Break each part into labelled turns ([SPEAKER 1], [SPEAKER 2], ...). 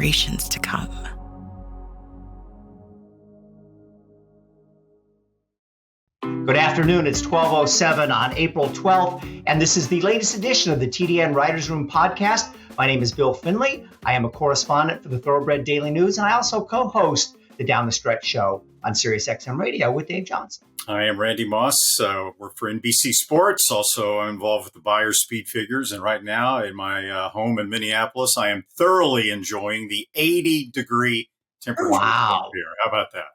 [SPEAKER 1] generations to come.
[SPEAKER 2] Good afternoon. It's 12:07 on April 12th, and this is the latest edition of the TDN Writers Room podcast. My name is Bill Finley. I am a correspondent for the Thoroughbred Daily News, and I also co-host the Down the Stretch show on SiriusXM Radio with Dave Johnson.
[SPEAKER 3] I am Randy Moss. Work for NBC Sports. Also, I'm involved with the Buyers Speed Figures, and right now in my home in Minneapolis, I am thoroughly enjoying the 80-degree temperature.
[SPEAKER 2] Wow!
[SPEAKER 3] Here. How about that?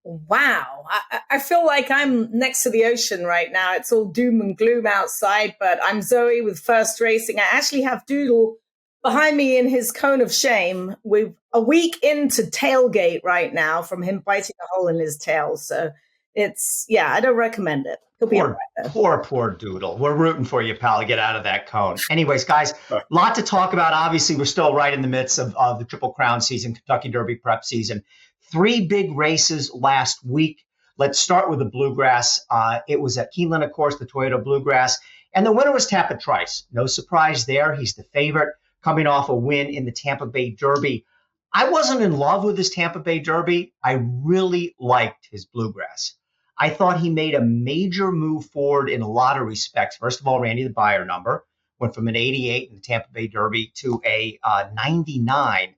[SPEAKER 4] Wow. I feel like I'm next to the ocean right now. It's all doom and gloom outside, but I'm Zoe with First Racing. I actually have Doodle behind me in his cone of shame. We're a week into tailgate right now from him biting a hole in his tail. So I don't recommend it. He'll be all right, though.
[SPEAKER 2] Poor Doodle. We're rooting for you, pal, to get out of that cone. Anyways, guys, a lot to talk about. Obviously, we're still right in the midst of the Triple Crown season, Kentucky Derby prep season. 3 big races last week. Let's start with the Bluegrass. It was at Keeneland, of course, the Toyota Bluegrass. And the winner was Tapit Trice. No surprise there. He's the favorite, coming off a win in the Tampa Bay Derby. I wasn't in love with his Tampa Bay Derby. I really liked his Bluegrass. I thought he made a major move forward in a lot of respects. First of all, Randy, the Beyer number went from an 88 in the Tampa Bay Derby to a 99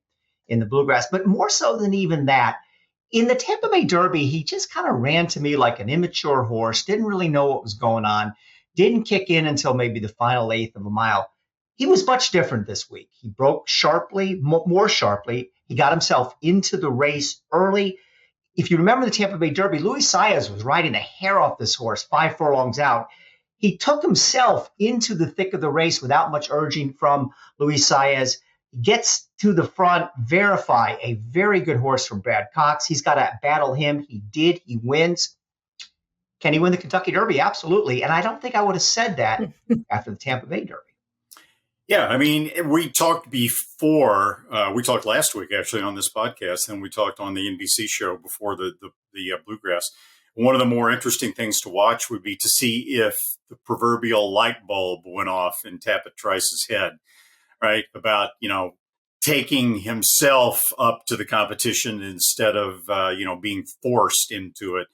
[SPEAKER 2] in the Bluegrass. But more so than even that, in the Tampa Bay Derby, he just kind of ran to me like an immature horse, didn't really know what was going on, didn't kick in until maybe the final eighth of a mile. He was much different this week. He broke sharply, more sharply. He got himself into the race early. If you remember the Tampa Bay Derby, Luis Saez was riding the hair off this horse 5 furlongs out. He took himself into the thick of the race without much urging from Luis Saez. Gets to the front, Verify, a very good horse from Brad Cox. He's got to battle him. He did. He wins. Can he win the Kentucky Derby? Absolutely. And I don't think I would have said that after the Tampa Bay Derby.
[SPEAKER 3] Yeah, I mean, we talked before. We talked last week, actually, on this podcast, and we talked on the NBC show before the Bluegrass. One of the more interesting things to watch would be to see if the proverbial light bulb went off in Tapit Trice's head. Right, about, taking himself up to the competition instead of, being forced into it,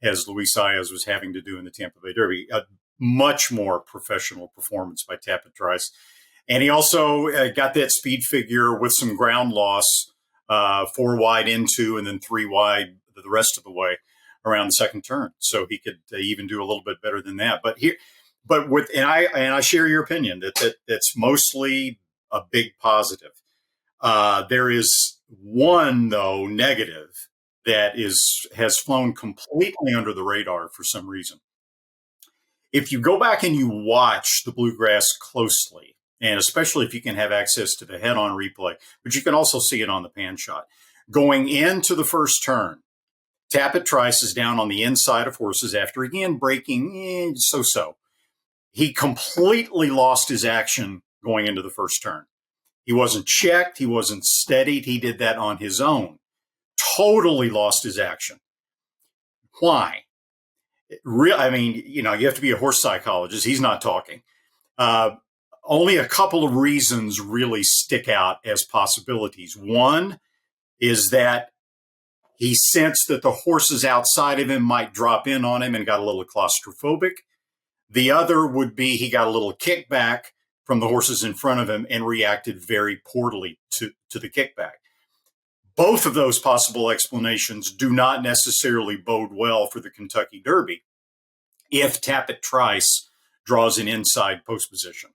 [SPEAKER 3] as Luis Saez was having to do in the Tampa Bay Derby. A much more professional performance by Tapit Trice. And he also got that speed figure with some ground loss, 4 wide into and then 3 wide the rest of the way around the second turn. So he could even do a little bit better than that. I share your opinion that's mostly a big positive. There is one, though, negative that has flown completely under the radar for some reason. If you go back and you watch the Bluegrass closely, and especially if you can have access to the head-on replay, but you can also see it on the pan shot, going into the first turn, Tapit Trice is down on the inside of horses after, again, breaking so-so. He completely lost his action going into the first turn. He wasn't checked. He wasn't steadied. He did that on his own. Totally lost his action. Why? You have to be a horse psychologist. He's not talking. Only a couple of reasons really stick out as possibilities. One is that he sensed that the horses outside of him might drop in on him and got a little claustrophobic. The other would be he got a little kickback from the horses in front of him and reacted very poorly to the kickback. Both of those possible explanations do not necessarily bode well for the Kentucky Derby if Tapit Trice draws an inside post position.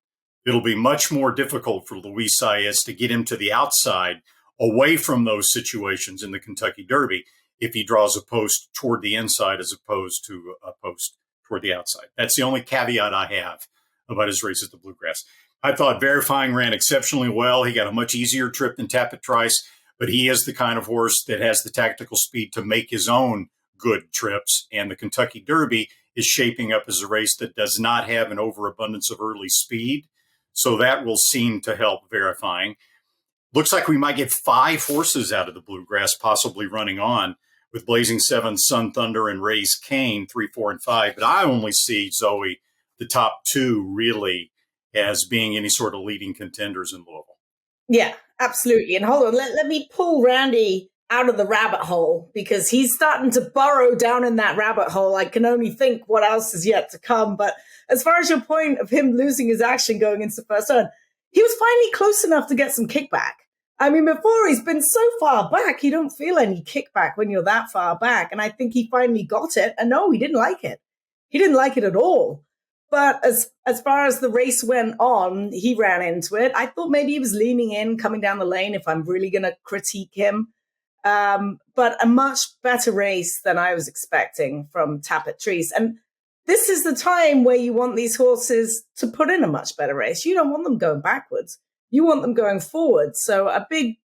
[SPEAKER 3] It'll be much more difficult for Luis Saez to get him to the outside away from those situations in the Kentucky Derby if he draws a post toward the inside as opposed to a post toward the outside. That's the only caveat I have about his race at the Bluegrass. I thought Verifying ran exceptionally well. He got a much easier trip than Tapit Trice, but he is the kind of horse that has the tactical speed to make his own good trips. And the Kentucky Derby is shaping up as a race that does not have an overabundance of early speed. So that will seem to help Verifying. Looks like we might get 5 horses out of the Bluegrass, possibly running on, with Blazing Seven, Sun Thunder, and Ray's Cane, 3, 4, and 5. But I only see, Zoe, the top 2 really as being any sort of leading contenders in Louisville.
[SPEAKER 4] Yeah, Absolutely. And hold on, let me pull Randy out of the rabbit hole because he's starting to burrow down in that rabbit hole. I can only think what else is yet to come. But as far as your point of him losing his action going into the first turn, he was finally close enough to get some kickback. I mean, before he's been so far back, you don't feel any kickback when you're that far back. And I think he finally got it. And no, he didn't like it. He didn't like it at all. But as far as the race went on, he ran into it. I thought maybe he was leaning in, coming down the lane, if I'm really going to critique him. But a much better race than I was expecting from Tapit Trees. And this is the time where you want these horses to put in a much better race. You don't want them going backwards. You want them going forward. So a big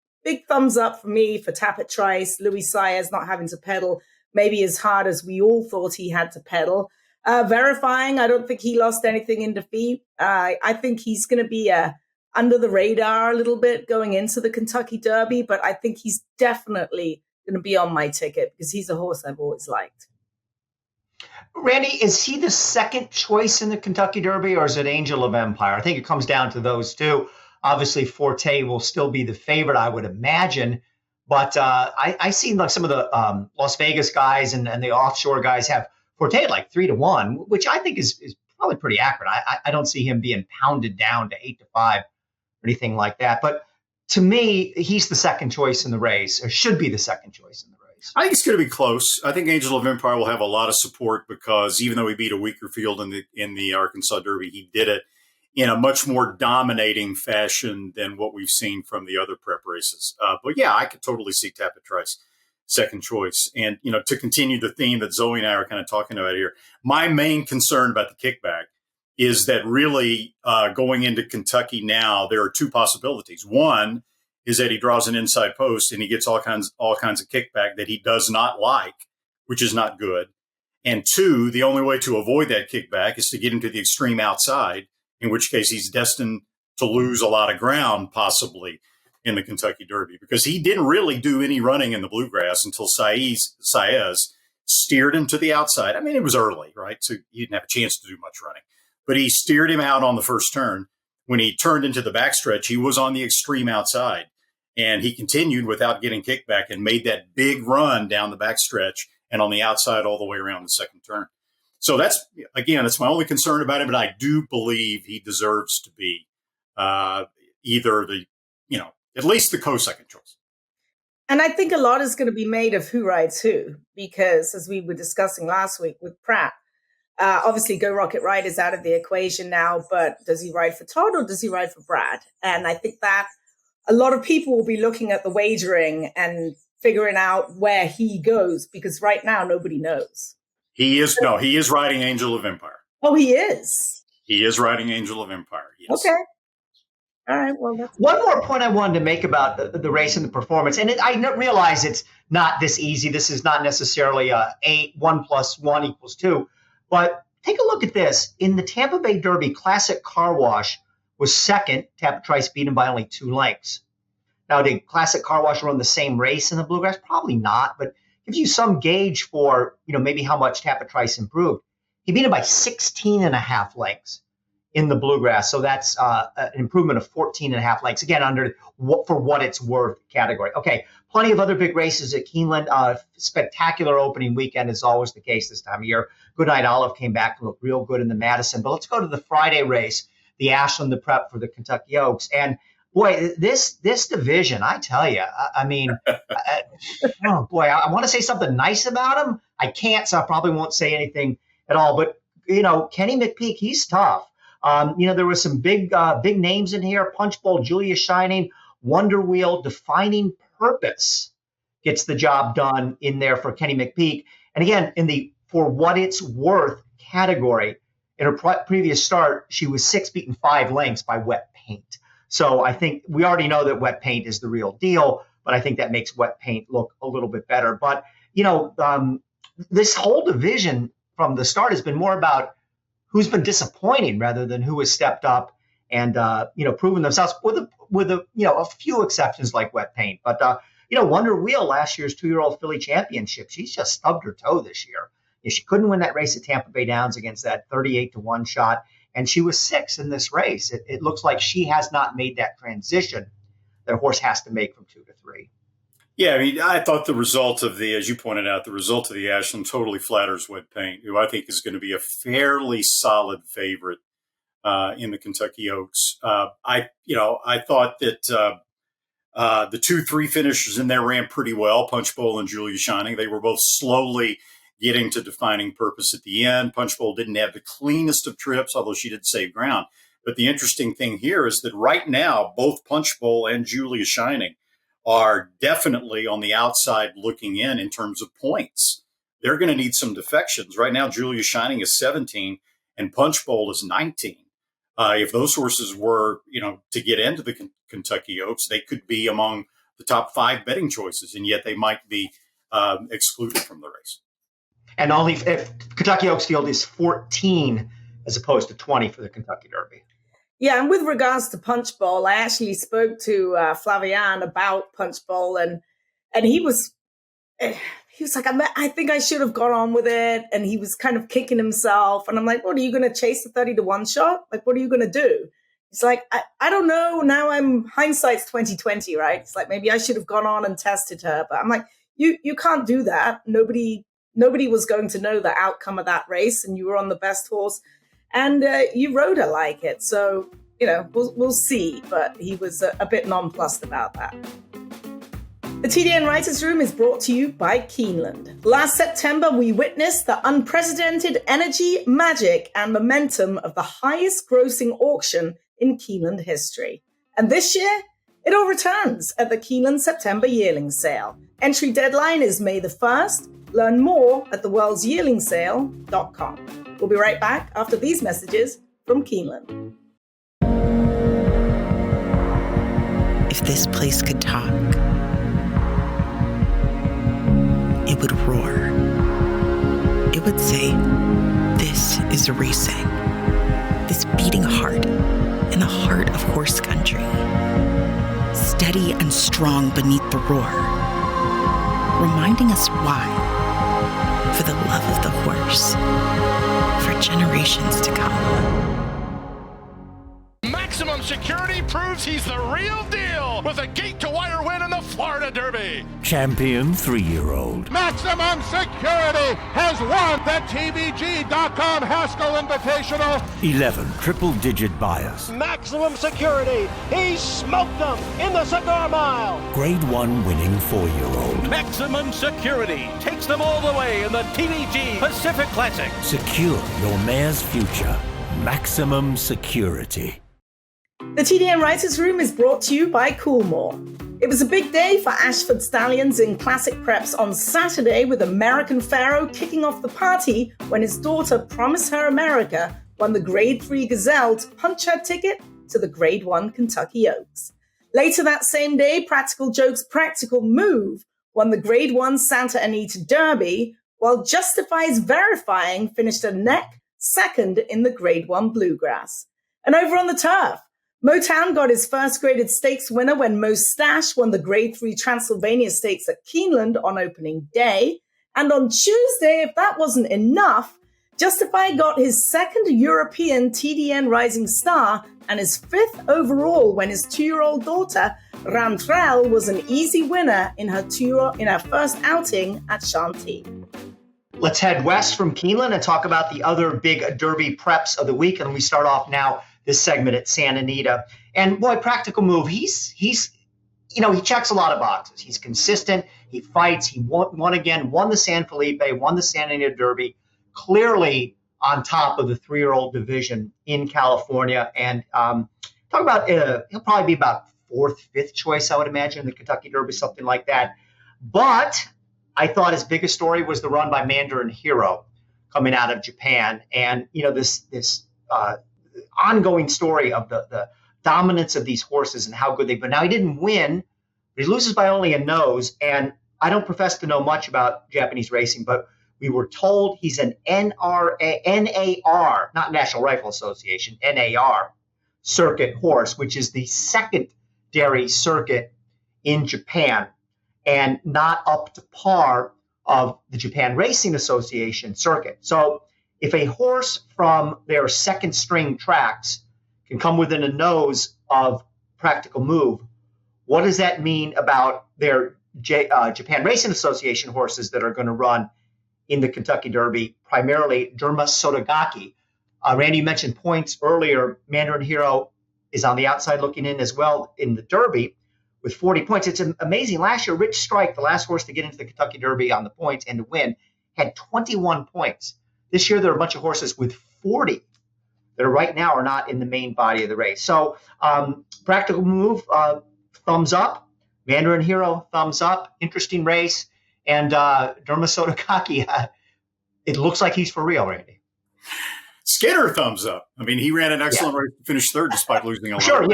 [SPEAKER 4] thumbs up for me for Tapit Trice, Louis Saez not having to pedal maybe as hard as we all thought he had to pedal. Verifying, I don't think he lost anything in defeat. I think he's going to be under the radar a little bit going into the Kentucky Derby, but I think he's definitely going to be on my ticket because he's a horse I've always liked.
[SPEAKER 2] Randy, is he the second choice in the Kentucky Derby, or is it Angel of Empire? I think it comes down to those two. Obviously, Forte will still be the favorite, I would imagine. But I seen like some of the Las Vegas guys and the offshore guys have Forte at like 3-1, which I think is probably pretty accurate. I don't see him being pounded down to 8-5 or anything like that. But to me, he's the second choice in the race, or should be the second choice in the race.
[SPEAKER 3] I think it's going to be close. I think Angel of Empire will have a lot of support because even though he beat a weaker field in the Arkansas Derby, he did it in a much more dominating fashion than what we've seen from the other prep races. But yeah, I could totally see Tapit Trice second choice. And, to continue the theme that Zoe and I are kind of talking about here, my main concern about the kickback is that really going into Kentucky now, there are two possibilities. One is that he draws an inside post and he gets all kinds of kickback that he does not like, which is not good. And two, the only way to avoid that kickback is to get him to the extreme outside, in which case he's destined to lose a lot of ground possibly in the Kentucky Derby, because he didn't really do any running in the Bluegrass until Saez steered him to the outside. I mean, it was early, right? So he didn't have a chance to do much running, but he steered him out on the first turn. When he turned into the backstretch, he was on the extreme outside, and he continued without getting kickback and made that big run down the backstretch and on the outside all the way around the second turn. So that's my only concern about him, but I do believe he deserves to be either at least the co-second choice.
[SPEAKER 4] And I think a lot is going to be made of who rides who, because as we were discussing last week with Pratt, obviously Go Rocket Ride is out of the equation now, but does he ride for Todd or does he ride for Brad? And I think that a lot of people will be looking at the wagering and figuring out where he goes, because right now nobody knows.
[SPEAKER 3] He is riding Angel of Empire.
[SPEAKER 4] Oh, he is?
[SPEAKER 3] He is riding Angel of Empire, yes.
[SPEAKER 4] Okay. All right. Well, that's
[SPEAKER 2] one more point I wanted to make about the race and the performance. And I realize it's not this easy. This is not necessarily 1 + 1 = 2. But take a look at this. In the Tampa Bay Derby, Classic Car Wash was second. Tapit Trice beat him by only 2 lengths. Now, did Classic Car Wash run the same race in the Bluegrass? Probably not, but gives you some gauge for, maybe how much Tapit Trice improved. He beat him by 16.5 lengths in the Bluegrass. So that's an improvement of 14.5 lengths. Again, under for what it's worth category. Okay, plenty of other big races at Keeneland. Spectacular opening weekend is always the case this time of year. Goodnight Olive came back and looked real good in the Madison. But let's go to the Friday race, the Ashland, the prep for the Kentucky Oaks. And boy, this division, I tell you, I mean, oh boy, I want to say something nice about him. I can't, so I probably won't say anything at all. But, Kenny McPeak, he's tough. There were some big names in here. Punch Bowl, Julia Shining, Wonder Wheel, Defining Purpose gets the job done in there for Kenny McPeak. And again, in the for what it's worth category, in her previous start, she was 6 beaten 5 lengths by Wet Paint. So I think we already know that Wet Paint is the real deal, but I think that makes Wet Paint look a little bit better. But, this whole division from the start has been more about who's been disappointing rather than who has stepped up and, proven themselves with a few exceptions like Wet Paint. But, Wonder Wheel, last year's 2-year-old filly championship, she's just stubbed her toe this year. She couldn't win that race at Tampa Bay Downs against that 38-1 shot. And she was 6th in this race. It looks like she has not made that transition that a horse has to make from 2 to 3.
[SPEAKER 3] Yeah, I mean, I thought the result of the, as you pointed out, the result of the Ashland totally flatters Wet Paint, who I think is going to be a fairly solid favorite in the Kentucky Oaks. I thought that the 2-3 finishers in there ran pretty well. Punch Bowl and Julia Shining. They were both slowly getting to defining purpose at the end. Punch Bowl didn't have the cleanest of trips, although she did save ground. But the interesting thing here is that right now, both Punch Bowl and Julia Shining are definitely on the outside looking in terms of points. They're going to need some defections. Right now, Julia Shining is 17 and Punch Bowl is 19. If those horses were, to get into the Kentucky Oaks, they could be among the top 5 betting choices, and yet they might be excluded from the race.
[SPEAKER 2] And only if Kentucky Oaks field is 14 as opposed to 20 for the Kentucky Derby.
[SPEAKER 4] Yeah, and with regards to Punch Bowl, I actually spoke to Flavian about Punch Bowl, and he was like, I think I should have gone on with it, and he was kind of kicking himself, and I'm like, what, are you going to chase the 30-1 shot? Like, what are you going to do? He's like, I don't know. Now hindsight's 2020, right? It's like, maybe I should have gone on and tested her, but I'm like, you can't do that. Nobody was going to know the outcome of that race, and you were on the best horse. And you rode her like it. So, we'll see. But he was a bit nonplussed about that. The TDN Writers' Room is brought to you by Keeneland. Last September, we witnessed the unprecedented energy, magic, and momentum of the highest grossing auction in Keeneland history. And this year, it all returns at the Keeneland September Yearling Sale. Entry deadline is May the 1st. Learn more at theworldsyearlingsale.com. We'll be right back after these messages from Keeneland.
[SPEAKER 1] If this place could talk, it would roar. It would say, this is racing. This beating heart in the heart of horse country. Steady and strong beneath the roar. Reminding us why. For the love of the horse. For generations to come.
[SPEAKER 5] Maximum Security proves he's the real deal with a gate-to-wire win in the Florida Derby.
[SPEAKER 6] Champion 3-year-old.
[SPEAKER 7] Maximum Security has won the TVG.com Haskell Invitational.
[SPEAKER 6] 11 triple-digit buyers.
[SPEAKER 8] Maximum Security, he smoked them in the Cigar Mile.
[SPEAKER 6] Grade 1 winning 4-year-old.
[SPEAKER 8] Maximum Security takes them all the way in the TVG Pacific Classic.
[SPEAKER 6] Secure your mare's future. Maximum Security.
[SPEAKER 4] The TDN Writers' Room is brought to you by Coolmore. It was a big day for Ashford Stallions in Classic Preps on Saturday, with American Pharaoh kicking off the party when his daughter Promise Her America won the Grade 3 Gazelle to punch her ticket to the Grade 1 Kentucky Oaks. Later that same day, Practical Joke's Practical Move won the Grade 1 Santa Anita Derby, while Justify's Verifying finished a neck second in the Grade 1 Bluegrass. And over on the turf, Motown got his first graded stakes winner when Mo Stash won the Grade 3 Transylvania Stakes at Keeneland on opening day. And on Tuesday, if that wasn't enough, Justify got his second European TDN Rising Star and his 5th overall when his 2-year-old daughter, Rantrell, was an easy winner in her first outing at Chantilly.
[SPEAKER 2] Let's head west from Keeneland and talk about the other big Derby preps of the week. And we start off now this segment at Santa Anita. And boy, Practical Move, he checks a lot of boxes. He's consistent. He fights. He won again, won the San Felipe, won the Santa Anita Derby, clearly on top of the 3-year-old division in California. And talk about, he'll probably be about 4th, 5th choice, I would imagine, in the Kentucky Derby, something like that. But I thought his biggest story was the run by Mandarin Hero coming out of Japan. And, this ongoing story of the dominance of these horses and how good they've been. Now, he didn't win, but he loses by only a nose. And I don't profess to know much about Japanese racing, but we were told he's an NAR, not National Rifle Association, NAR circuit horse, which is the secondary circuit in Japan and not up to par of the Japan Racing Association circuit. So if a horse from their second string tracks can come within a nose of Practical Move, What does that mean about their Japan Racing Association horses that are going to run in the Kentucky Derby, primarily Derma Sotogake? Randy mentioned points earlier. Mandarin Hero is on the outside looking in as well in the Derby with 40 points. It's amazing. Last year, Rich Strike, the last horse to get into the Kentucky Derby on the points and to win, had 21 points. This year, there are a bunch of horses with 40 that right now are not in the main body of the race. So Practical Move, thumbs up. Mandarin Hero, thumbs up. Interesting race. And Derma Sotogake, it looks like he's for real, Randy.
[SPEAKER 3] Skinner, thumbs up. I mean, he ran an excellent race to finish third despite losing a lot.
[SPEAKER 2] Sure,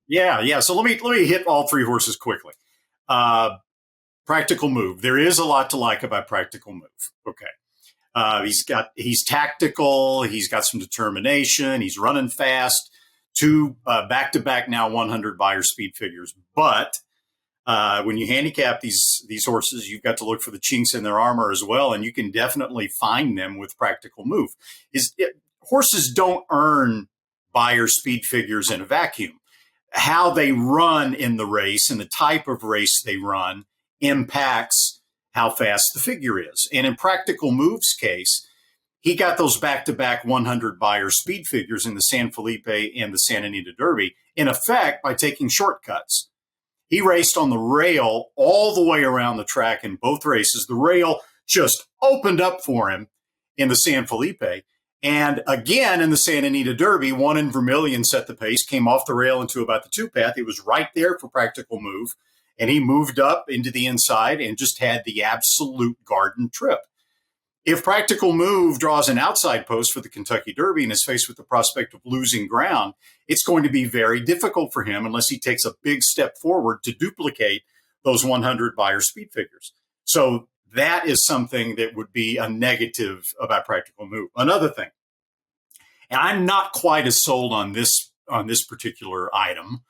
[SPEAKER 3] Yeah. So let me hit all three horses quickly. Practical Move. There is a lot to like about Practical Move. Okay. He's tactical. He's got some determination. He's running fast. Two back-to-back now 100 buyer speed figures. But when you handicap these horses, you've got to look for the chinks in their armor as well, and you can definitely find them with Practical Move. Horses don't earn buyer speed figures in a vacuum. How they run in the race and the type of race they run impacts how fast the figure is. And in Practical Move's case, he got those back-to-back 100 buyer speed figures in the San Felipe and the Santa Anita Derby, in effect, by taking shortcuts. He raced on the rail all the way around the track in both races. The rail just opened up for him in the San Felipe. And again, in the Santa Anita Derby, one in Vermilion set the pace, came off the rail into about the two-path. It was right there for Practical Move. And he moved up into the inside and just had the absolute garden trip. If Practical Move draws an outside post for the Kentucky Derby and is faced with the prospect of losing ground, it's going to be very difficult for him unless he takes a big step forward to duplicate those 100 buyer speed figures. So that is something that would be a negative about Practical Move. Another thing, and I'm not quite as sold on this particular item,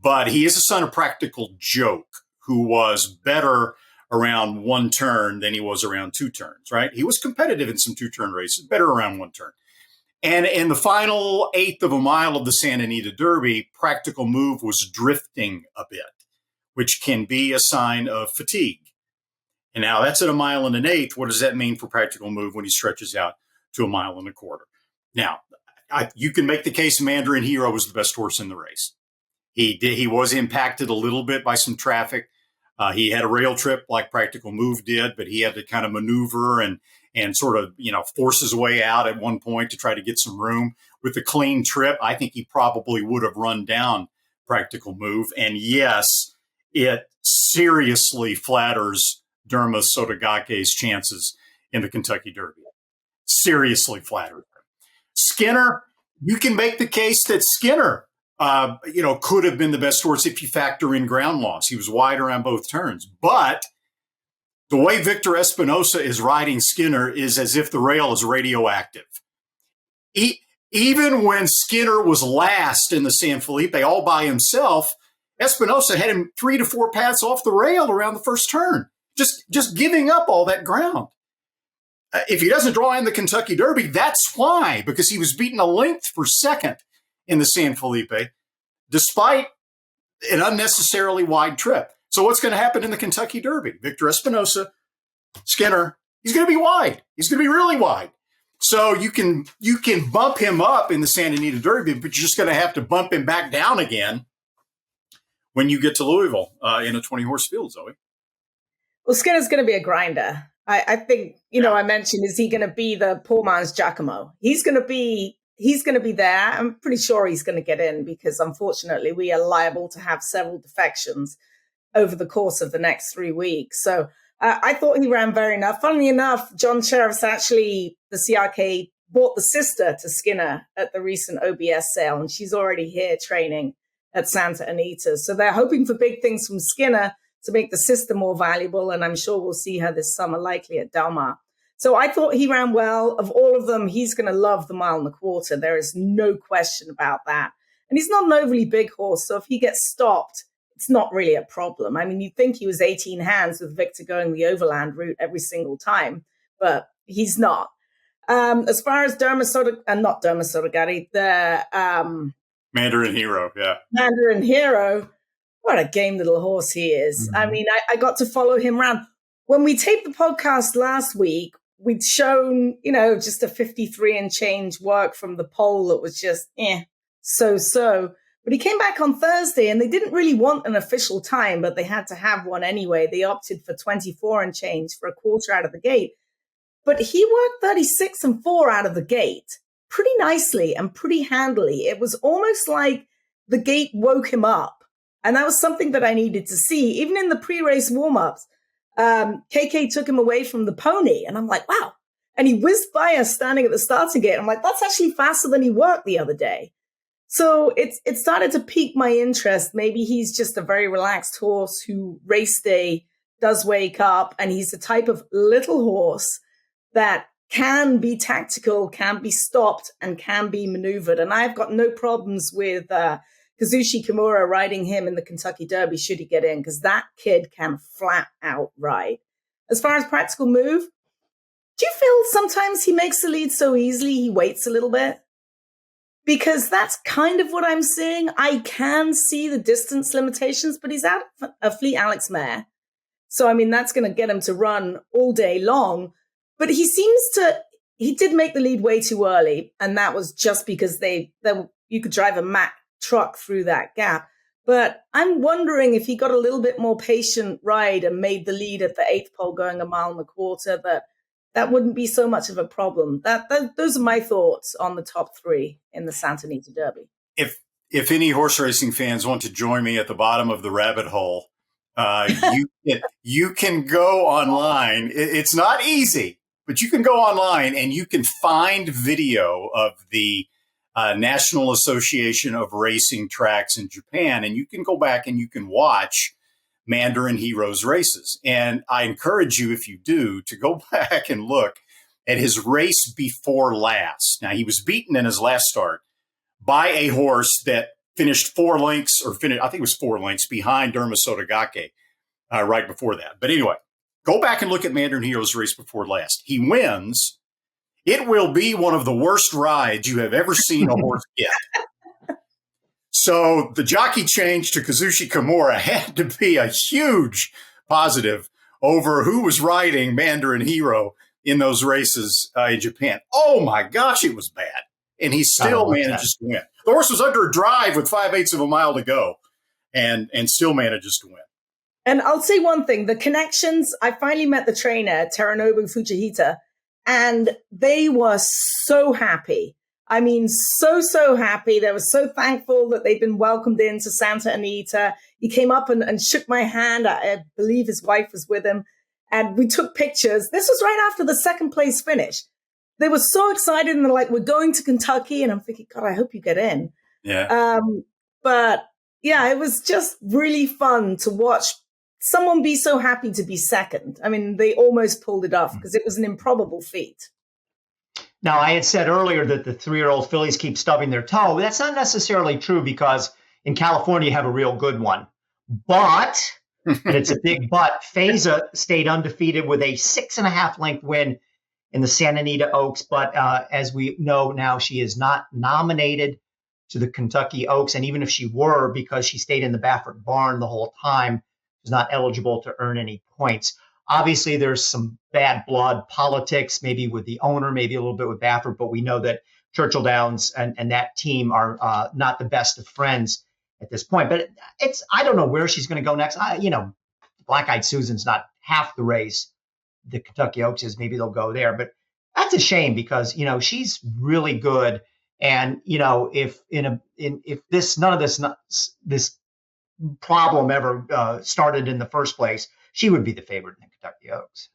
[SPEAKER 3] but he is a son of Practical Joke, who was better around one turn than he was around two turns, right? He was competitive in some two-turn races, better around one turn. And in the final eighth of a mile of the Santa Anita Derby, Practical Move was drifting a bit, which can be a sign of fatigue. And now that's at a mile and an eighth. What does that mean for Practical Move when he stretches out to a mile and a quarter? Now, you can make the case Mandarin Hero was the best horse in the race. He was impacted a little bit by some traffic. He had a rail trip like Practical Move did, but he had to kind of maneuver and sort of, force his way out at one point to try to get some room. With a clean trip, I think he probably would have run down Practical Move. And yes, it seriously flatters Derma Sotogake's chances in the Kentucky Derby. Seriously flatters him. Skinner, you can make the case that Skinner could have been the best horse if you factor in ground loss. He was wide around both turns. But the way Victor Espinosa is riding Skinner is as if the rail is radioactive. Even when Skinner was last in the San Felipe all by himself, Espinosa had him 3 to 4 paths off the rail around the first turn, just giving up all that ground. If he doesn't draw in the Kentucky Derby, that's why, because he was beaten a length per second in the San Felipe, despite an unnecessarily wide trip. So what's going to happen in the Kentucky Derby? Victor Espinosa, Skinner, he's going to be wide. He's going to be really wide. So you can bump him up in the Santa Anita Derby, but you're just going to have to bump him back down again when you get to Louisville in a 20-horse field, Zoe.
[SPEAKER 4] Well, Skinner's going to be a grinder. I think, I mentioned, is he going to be the poor man's Giacomo? He's going to be there. I'm pretty sure he's going to get in because, unfortunately, we are liable to have several defections over the course of the next 3 weeks. So I thought he ran very enough. Funnily enough, John Sheriff's actually, the CRK, bought the sister to Skinner at the recent OBS sale, and she's already here training at Santa Anita. So they're hoping for big things from Skinner to make the sister more valuable, and I'm sure we'll see her this summer, likely at Del Mar. So I thought he ran well. Of all of them, he's going to love the mile and a quarter. There is no question about that. And he's not an overly big horse, so if he gets stopped, it's not really a problem. I mean, you'd think he was 18 hands with Victor going the overland route every single time, but he's not. As far as not Derma Sotogake, the
[SPEAKER 3] Mandarin Hero, yeah.
[SPEAKER 4] Mandarin Hero, What a game little horse he is. I mean, I got to follow him around. When we taped the podcast last week, we'd shown, just a 53 and change work from the poll that was just, so. But he came back on Thursday and they didn't really want an official time, but they had to have one anyway. They opted for 24 and change for a quarter out of the gate. But he worked 36 and 4 out of the gate pretty nicely and pretty handily. It was almost like the gate woke him up. And that was something that I needed to see. Even in the pre-race warm-ups, KK took him away from the pony. And I'm like, wow. And he whizzed by us standing at the starting gate. I'm like, that's actually faster than he worked the other day. So it started to pique my interest. Maybe he's just a very relaxed horse who race day does wake up. And he's the type of little horse that can be tactical, can be stopped, and can be maneuvered. And I've got no problems with Kazushi Kimura riding him in the Kentucky Derby should he get in, because that kid can flat out ride. As far as practical move, do you feel sometimes he makes the lead so easily he waits a little bit? Because that's kind of what I'm seeing. I can see the distance limitations, but he's out a Fleet Alex mare. So, I mean, that's going to get him to run all day long. But he did make the lead way too early. And that was just because you could drive a Mack truck through that gap. But I'm wondering if he got a little bit more patient ride and made the lead at the 8th pole going 1.25 miles, that wouldn't be so much of a problem. Those are my thoughts on the top 3 in the Santa Anita Derby.
[SPEAKER 3] If any horse racing fans want to join me at the bottom of the rabbit hole, you can go online. It's not easy, but you can go online and you can find video of the National Association of Racing Tracks in Japan, and you can go back and you can watch Mandarin Hero's races. And I encourage you, if you do, to go back and look at his race before last. Now, he was beaten in his last start by a horse that finished 4 lengths, I think it was 4 lengths behind Derma Sotogake right before that. But anyway, go back and look at Mandarin Hero's race before last. He wins. It will be one of the worst rides you have ever seen a horse get. So the jockey change to Kazushi Kimura had to be a huge positive over who was riding Mandarin Hero in those races in Japan. Oh, my gosh, it was bad. And he still manages to win. The horse was under a drive with 5/8 of a mile to go and still manages to win.
[SPEAKER 4] And I'll say one thing. The connections, I finally met the trainer, Teranobu Fujihita, and they were so happy. I mean, so happy. They were so thankful that they'd been welcomed into Santa Anita. He came up and shook my hand. I believe his wife was with him. And we took pictures. This was right after the 2nd place finish. They were so excited and they're like, we're going to Kentucky. And I'm thinking, God, I hope you get in.
[SPEAKER 3] Yeah.
[SPEAKER 4] But yeah, it was just really fun to watch someone be so happy to be second. I mean, they almost pulled it off because it was an improbable feat.
[SPEAKER 2] Now, I had said earlier that the 3-year-old fillies keep stubbing their toe. That's not necessarily true because in California, you have a real good one. But, and it's a big but, Feza stayed undefeated with a 6.5 length win in the Santa Anita Oaks. But as we know now, she is not nominated to the Kentucky Oaks. And even if she were, because she stayed in the Baffert barn the whole time, she's not eligible to earn any points. Obviously, there's some bad blood politics, maybe with the owner, maybe a little bit with Baffert, but we know that Churchill Downs and that team are not the best of friends at this point. But I don't know where she's going to go next. Black Eyed Susan's not half the race the Kentucky Oaks is. Maybe they'll go there, but that's a shame because she's really good. And if none of this problem ever started in the first place, she would be the favorite in the Kentucky Oaks.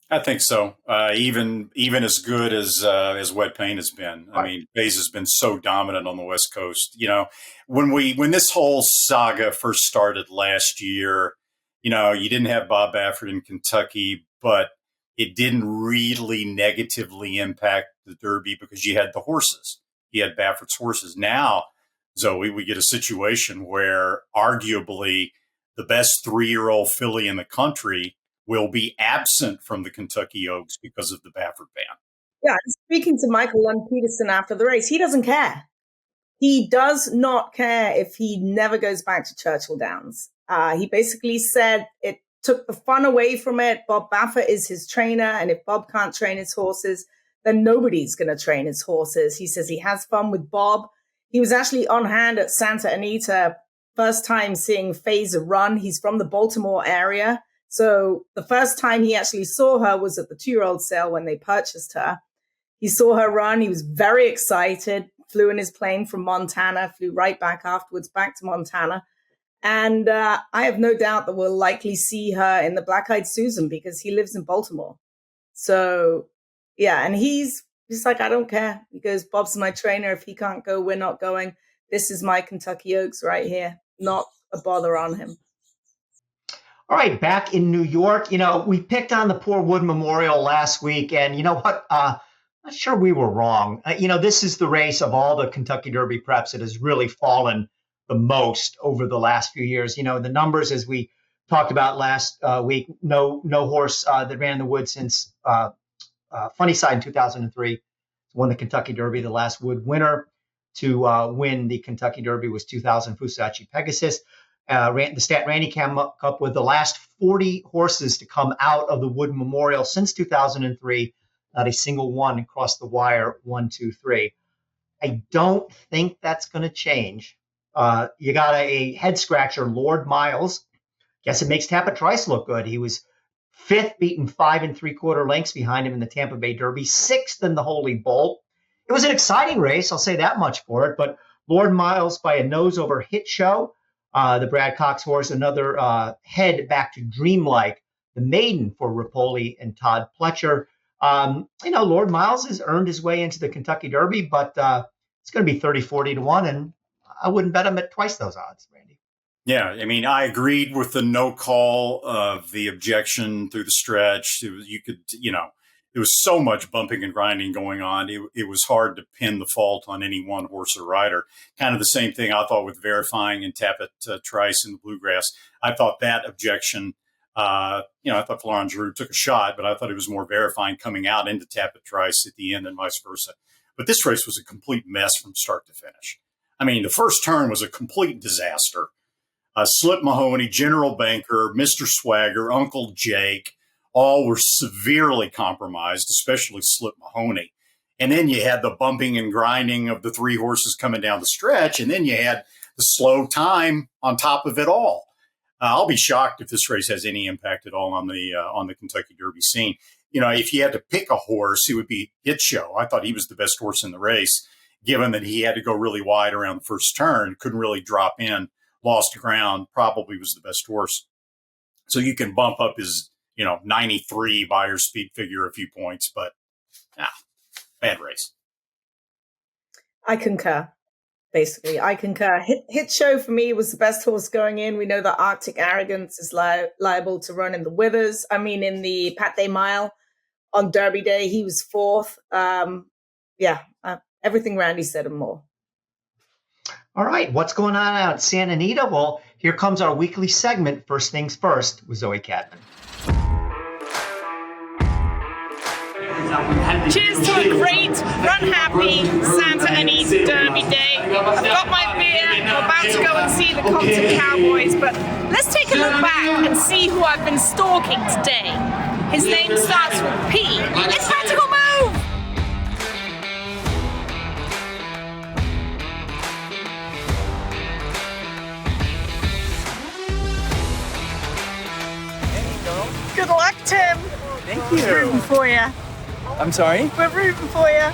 [SPEAKER 3] I think so. Even as good as Wet Paint has been. I mean, Baze has been so dominant on the West Coast. When this whole saga first started last year, you didn't have Bob Baffert in Kentucky, but it didn't really negatively impact the Derby because you had the horses. You had Baffert's horses. Now, Zoe, we get a situation where arguably the best 3-year-old filly in the country will be absent from the Kentucky Oaks because of the Baffert ban.
[SPEAKER 4] Yeah, speaking to Michael Lund Peterson after the race, he doesn't care. he does not care if he never goes back to Churchill Downs. He basically said it took the fun away from it. Bob Baffert is his trainer, and if Bob can't train his horses, then nobody's going to train his horses. He says he has fun with Bob. He was actually on hand at Santa Anita, first time seeing Fazer run. He's from the Baltimore area. So the first time he actually saw her was at the 2-year-old sale when they purchased her. He saw her run. He was very excited, flew in his plane from Montana, flew right back afterwards back to Montana. And I have no doubt that we'll likely see her in the Black-Eyed Susan because he lives in Baltimore. So, yeah, and he's like, I don't care. He goes, Bob's my trainer. If he can't go, we're not going. This is my Kentucky Oaks right here. Not a bother on him.
[SPEAKER 2] All right, back in New York, we picked on the poor Wood Memorial last week, and you know what? Not sure we were wrong. This is the race of all the Kentucky Derby preps that has really fallen the most over the last few years. The numbers, as we talked about last week, no horse that ran the Wood since Funnyside in 2003 won the Kentucky Derby. The last Wood winner to win the Kentucky Derby was 2000 Fusacci Pegasus. The Stat Randy came up with the last 40 horses to come out of the Wood Memorial since 2003. Not a single one crossed the wire 1, 2, 3. I don't think that's going to change. You got a head scratcher, Lord Miles. Guess it makes Tapit Trice look good. He was 5th, beaten 5 3/4 lengths behind him in the Tampa Bay Derby, 6th in the Holy Bull. It was an exciting race, I'll say that much for it. But Lord Miles by a nose over hit show. The Brad Cox horse, another head back to Dreamlike, the maiden for Rapoli and Todd Pletcher. Lord Miles has earned his way into the Kentucky Derby, but it's going to be 30-40 to 1, and I wouldn't bet him at twice those odds, Randy.
[SPEAKER 3] Yeah, I mean, I agreed with the no call of the objection through the stretch. There was so much bumping and grinding going on. It was hard to pin the fault on any one horse or rider. Kind of the same thing I thought with Verifying and Tapit Trice in the Bluegrass. I thought that objection, I thought Florent Giroux took a shot, but I thought it was more Verifying coming out into Tapit Trice at the end and vice versa. But this race was a complete mess from start to finish. I mean, the first turn was a complete disaster. Slip Mahoney, General Banker, Mr. Swagger, Uncle Jake, all were severely compromised, especially Slip Mahoney. And then you had the bumping and grinding of the 3 horses coming down the stretch, and then you had the slow time on top of it all. I'll be shocked if this race has any impact at all on the Kentucky Derby scene. If you had to pick a horse, it would be Hit Show. I thought he was the best horse in the race, given that he had to go really wide around the first turn, couldn't really drop in, lost ground, probably was the best horse. So you can bump up his 93 buyer speed figure a few points, but bad race.
[SPEAKER 4] I concur. Basically, I concur. Hit Show for me was the best horse going in. We know that Arctic Arrogance is liable to run in the Withers. I mean, in the Pat Mile on Derby Day, he was 4th. Everything Randy said and more.
[SPEAKER 2] All right, what's going on out at Santa Anita? Well, here comes our weekly segment, First Things First, with Zoe Cadman.
[SPEAKER 9] Cheers to a great, run-happy Santa Anita Derby Day. I've got my beer, I'm about to go and see the Compton Cowboys, but let's take a look back and see who I've been stalking today. His name starts with P. It's Practical Move! Good luck, Tim.
[SPEAKER 10] Thank you.
[SPEAKER 9] We're rooting for you.
[SPEAKER 10] I'm sorry?
[SPEAKER 9] We're rooting for you.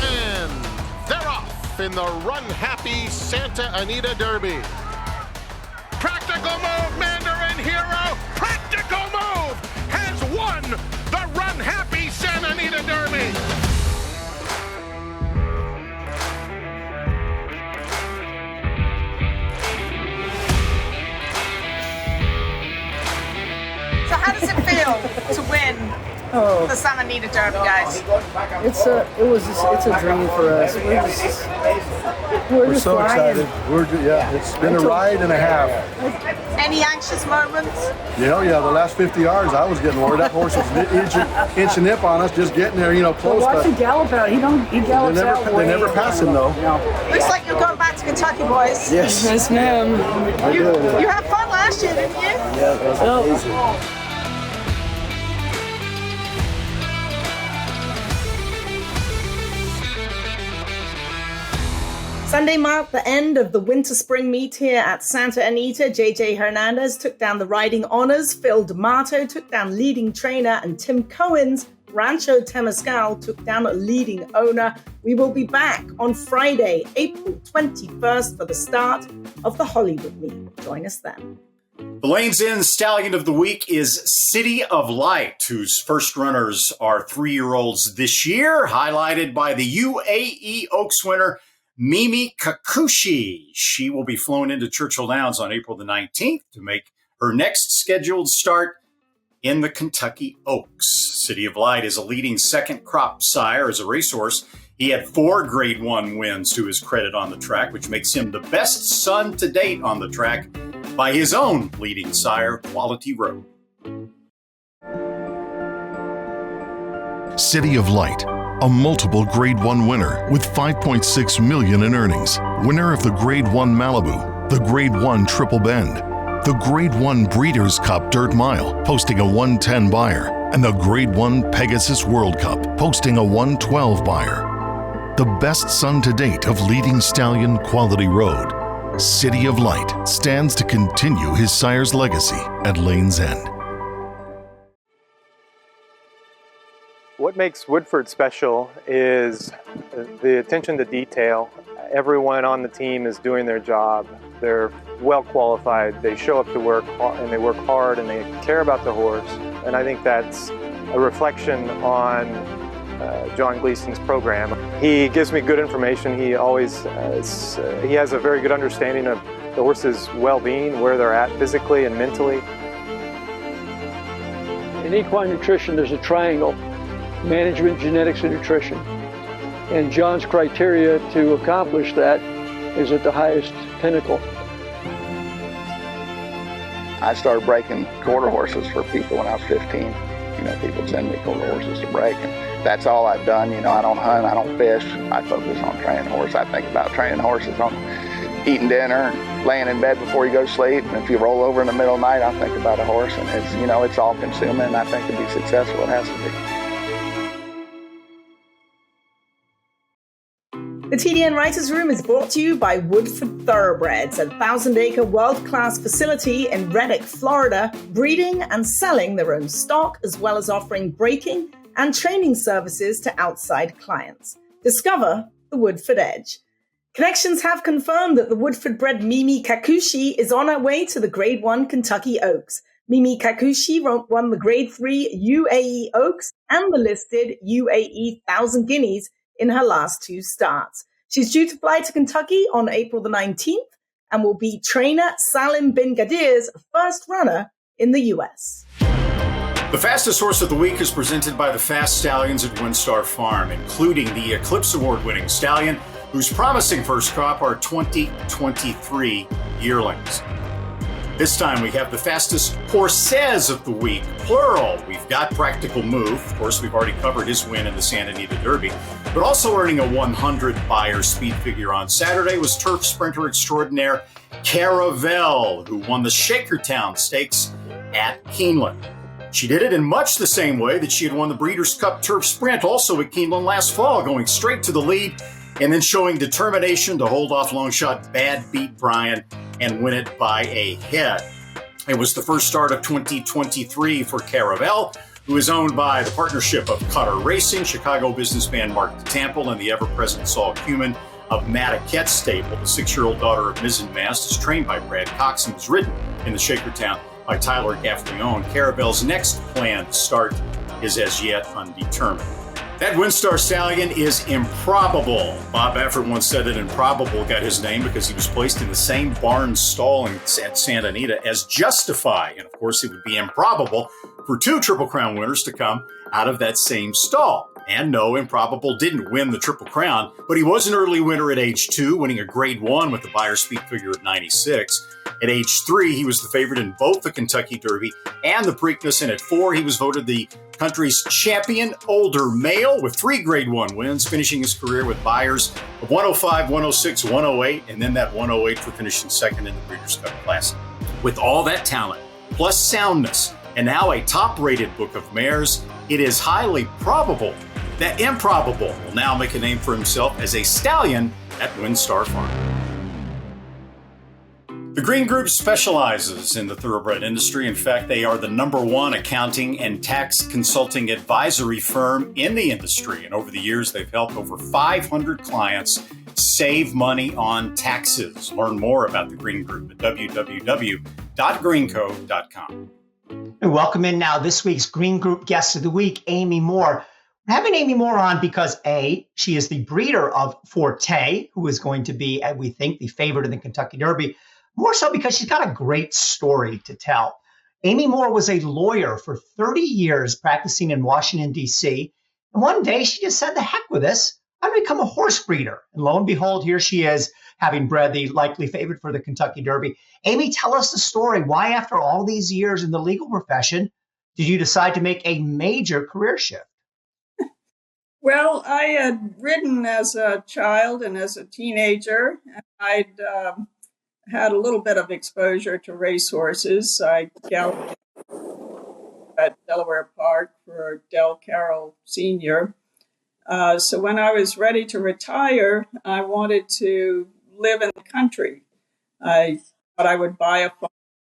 [SPEAKER 7] And they're off in the run-happy Santa Anita Derby. Practical Move, Mandarin Hero. Practical Move has won the run-happy Santa Anita Derby.
[SPEAKER 9] So how does it feel to win the Santa Anita Derby, guys?
[SPEAKER 11] It's a dream for us. We're just
[SPEAKER 12] so
[SPEAKER 11] flying.
[SPEAKER 12] excited. It's been a ride and a half.
[SPEAKER 9] Any anxious moments?
[SPEAKER 12] Yeah, the last 50 yards, I was getting worried. That horse was inch and nip on us, just getting there, close.
[SPEAKER 11] Watch him gallop out. He gallops out.
[SPEAKER 12] They never pass him, though.
[SPEAKER 9] Looks like you're going back to Kentucky, boys.
[SPEAKER 11] Yes, ma'am.
[SPEAKER 9] You had fun last year, didn't you?
[SPEAKER 12] Yeah, that was amazing.
[SPEAKER 4] Sunday marked the end of the winter-spring meet here at Santa Anita. JJ Hernandez took down the riding honors. Phil D'Amato took down leading trainer. And Tim Cohen's Rancho Temescal took down a leading owner. We will be back on Friday, April 21st for the start of the Hollywood meet. Join us then.
[SPEAKER 3] The Lanes End Stallion of the Week is City of Light, whose first runners are 3-year-olds this year, highlighted by the UAE Oaks winner, Mimi Kakushi. She will be flown into Churchill Downs on April the 19th to make her next scheduled start in the Kentucky Oaks. City of Light is a leading second crop sire as a racehorse. He had 4 Grade 1 wins to his credit on the track, which makes him the best son to date on the track by his own leading sire, Quality Road.
[SPEAKER 13] City of Light, a multiple Grade 1 winner with $5.6 million in earnings. Winner of the Grade 1 Malibu, the Grade 1 Triple Bend, the Grade 1 Breeders' Cup Dirt Mile, posting a 110 buyer, and the Grade 1 Pegasus World Cup, posting a 112 buyer. The best son to date of leading stallion Quality Road, City of Light, stands to continue his sire's legacy at Lane's End.
[SPEAKER 14] What makes Woodford special is the attention to detail. Everyone on the team is doing their job. They're well qualified. They show up to work and they work hard and they care about the horse. And I think that's a reflection on John Gleason's program. He gives me good information. He always he has a very good understanding of the horse's well-being, where they're at physically and mentally.
[SPEAKER 15] In equine nutrition, there's a triangle: management, genetics, and nutrition. And John's criteria to accomplish that is at the highest pinnacle.
[SPEAKER 16] I started breaking quarter horses for people when I was 15. People send me quarter horses to break, and that's all I've done. I don't hunt, I don't fish. I focus on training horse. I think about training horses on eating dinner and laying in bed before you go to sleep. And if you roll over in the middle of the night, I think about a horse, and it's all consuming. And I think to be successful, it has to be.
[SPEAKER 4] The TDN Writers' Room is brought to you by Woodford Thoroughbreds, a 1,000-acre world-class facility in Reddick, Florida, breeding and selling their own stock, as well as offering breaking and training services to outside clients. Discover the Woodford Edge. Connections have confirmed that the Woodford-bred Mimi Kakushi is on her way to the Grade 1 Kentucky Oaks. Mimi Kakushi won the Grade 3 UAE Oaks and the listed UAE 1,000 Guineas in her last 2 starts. She's due to fly to Kentucky on April the 19th and will be trainer Salim bin Gadir's first runner in the U.S.
[SPEAKER 3] The fastest horse of the week is presented by the Fast Stallions at Windstar Farm, including the Eclipse Award-winning stallion, whose promising first crop are 2023 yearlings. This time we have the fastest horses of the week, plural. We've got Practical Move. Of course, we've already covered his win in the Santa Anita Derby, but also earning a 100 buyer speed figure on Saturday was turf sprinter extraordinaire Caravel, who won the Shakertown Stakes at Keeneland. She did it in much the same way that she had won the Breeders' Cup Turf Sprint also at Keeneland last fall, going straight to the lead and then showing determination to hold off long shot Bad Beat Brian and win it by a head. It was the first start of 2023 for Caravel, who is owned by the partnership of Cutter Racing, Chicago businessman Mark DeTample, and the ever-present Saul Cumin of Mataquette Stable. The 6-year-old daughter of Mizzen Mast is trained by Brad Cox and was ridden in the Shakertown by Tyler Gaffleone. Caravel's next planned start is as yet undetermined. That Windstar Stallion is improbable. Bob Baffert once said that improbable got his name because he was placed in the same barn stall at Santa Anita as Justify. And of course, it would be improbable for 2 Triple Crown winners to come out of that same stall. And no, Improbable didn't win the Triple Crown, but he was an early winner at age 2, winning a Grade 1 with the buyer speed figure at 96. At age 3, he was the favorite in both the Kentucky Derby and the Preakness, and at 4, he was voted the country's champion older male with 3 Grade 1 wins, finishing his career with Beyers of 105, 106, 108, and then that 108 for finishing second in the Breeders' Cup Classic. With all that talent, plus soundness, and now a top-rated book of mares, it is highly probable that Improbable will now make a name for himself as a stallion at WinStar Farm. The Green Group specializes in the thoroughbred industry. In fact, they are the #1 accounting and tax consulting advisory firm in the industry. And over the years, they've helped over 500 clients save money on taxes. Learn more about the Green Group at www.greenco.com.
[SPEAKER 2] And welcome in now this week's Green Group Guest of the Week, Amy Moore. We're having Amy Moore on because A, she is the breeder of Forte, who is going to be, we think, the favorite in the Kentucky Derby. More so because she's got a great story to tell. Amy Moore was a lawyer for 30 years practicing in Washington, D.C. And one day she just said, the heck with this, I'm going to become a horse breeder. And lo and behold, here she is, having bred the likely favorite for the Kentucky Derby. Amy, tell us the story. Why, after all these years in the legal profession, did you decide to make a major career shift?
[SPEAKER 17] Well, I had ridden as a child and as a teenager. I'd had a little bit of exposure to racehorses. I galloped at Delaware Park for Del Carroll Sr. So when I was ready to retire, I wanted to live in the country. I thought I would buy a farm.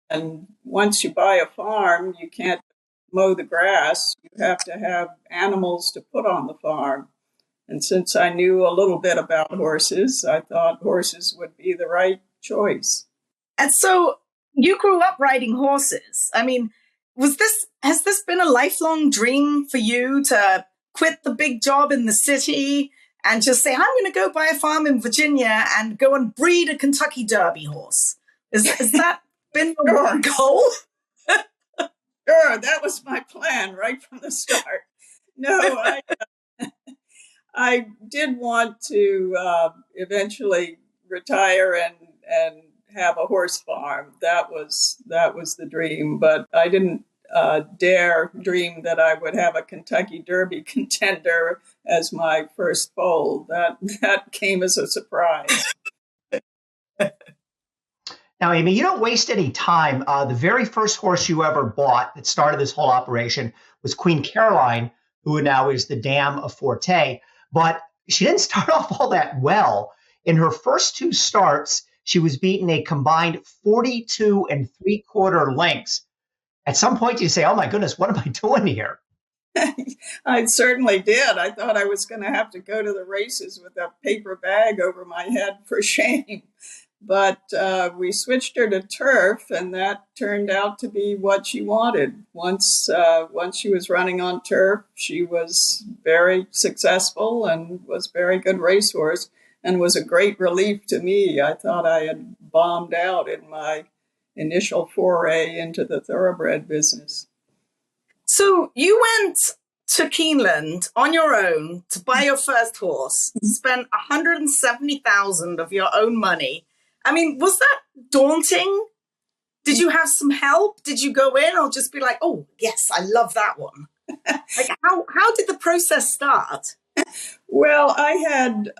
[SPEAKER 17] And once you buy a farm, you can't mow the grass. You have to have animals to put on the farm. And since I knew a little bit about horses, I thought horses would be the right choice.
[SPEAKER 9] And so you grew up riding horses. I mean, has this been a lifelong dream for you to quit the big job in the city and just say, I'm going to go buy a farm in Virginia and go and breed a Kentucky Derby horse? Has that been your goal?
[SPEAKER 17] Sure, that was my plan right from the start. No, I did want to eventually retire and have a horse farm. That was the dream, but I didn't dare dream that I would have a Kentucky Derby contender as my first foal. That came as a surprise.
[SPEAKER 2] Now, Amy, you don't waste any time. The very first horse you ever bought that started this whole operation was Queen Caroline, who now is the dam of Forte. But she didn't start off all that well. In her first 2 starts, she was beaten a combined 42 3/4 lengths. At some point, you say, oh, my goodness, what am I doing here?
[SPEAKER 17] I certainly did. I thought I was going to have to go to the races with a paper bag over my head for shame. But we switched her to turf, and that turned out to be what she wanted. Once she was running on turf, she was very successful and was a very good racehorse and was a great relief to me. I thought I had bombed out in my initial foray into the thoroughbred business.
[SPEAKER 9] So you went to Keeneland on your own to buy your first horse, spent $170,000 of your own money. I mean, was that daunting? Did you have some help? Did you go in or just be like, oh, yes, I love that one? Like, how did the process start?
[SPEAKER 17] Well, I had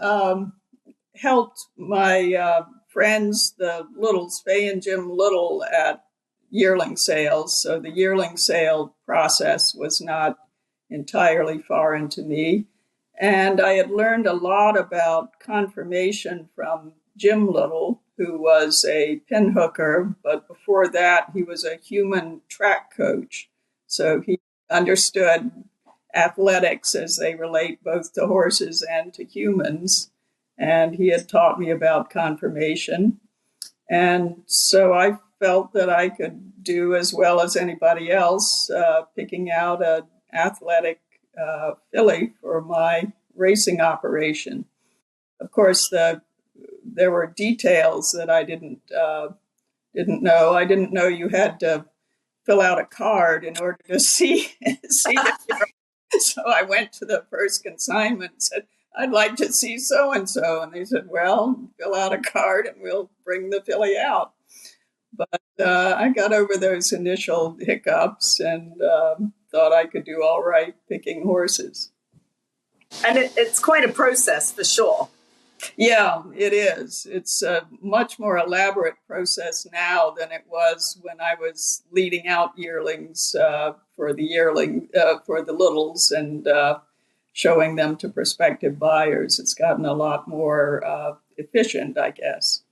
[SPEAKER 17] helped my friends, the Littles, Faye and Jim Little, at yearling sales. So the yearling sale process was not entirely foreign to me. And I had learned a lot about conformation from Jim Little, who was a pinhooker, but before that, he was a human track coach. So he understood athletics as they relate both to horses and to humans. And he had taught me about conformation. And so I felt that I could do as well as anybody else, picking out an athletic filly for my racing operation. Of course, there were details that I didn't know. I didn't know you had to fill out a card in order to see the So I went to the first consignment and said, I'd like to see so-and-so. And they said, well, fill out a card and we'll bring the filly out. But I got over those initial hiccups and thought I could do all right picking horses.
[SPEAKER 4] And it's quite a process for sure.
[SPEAKER 17] Yeah, it is. It's a much more elaborate process now than it was when I was leading out yearlings for the littles and showing them to prospective buyers. It's gotten a lot more efficient, I guess.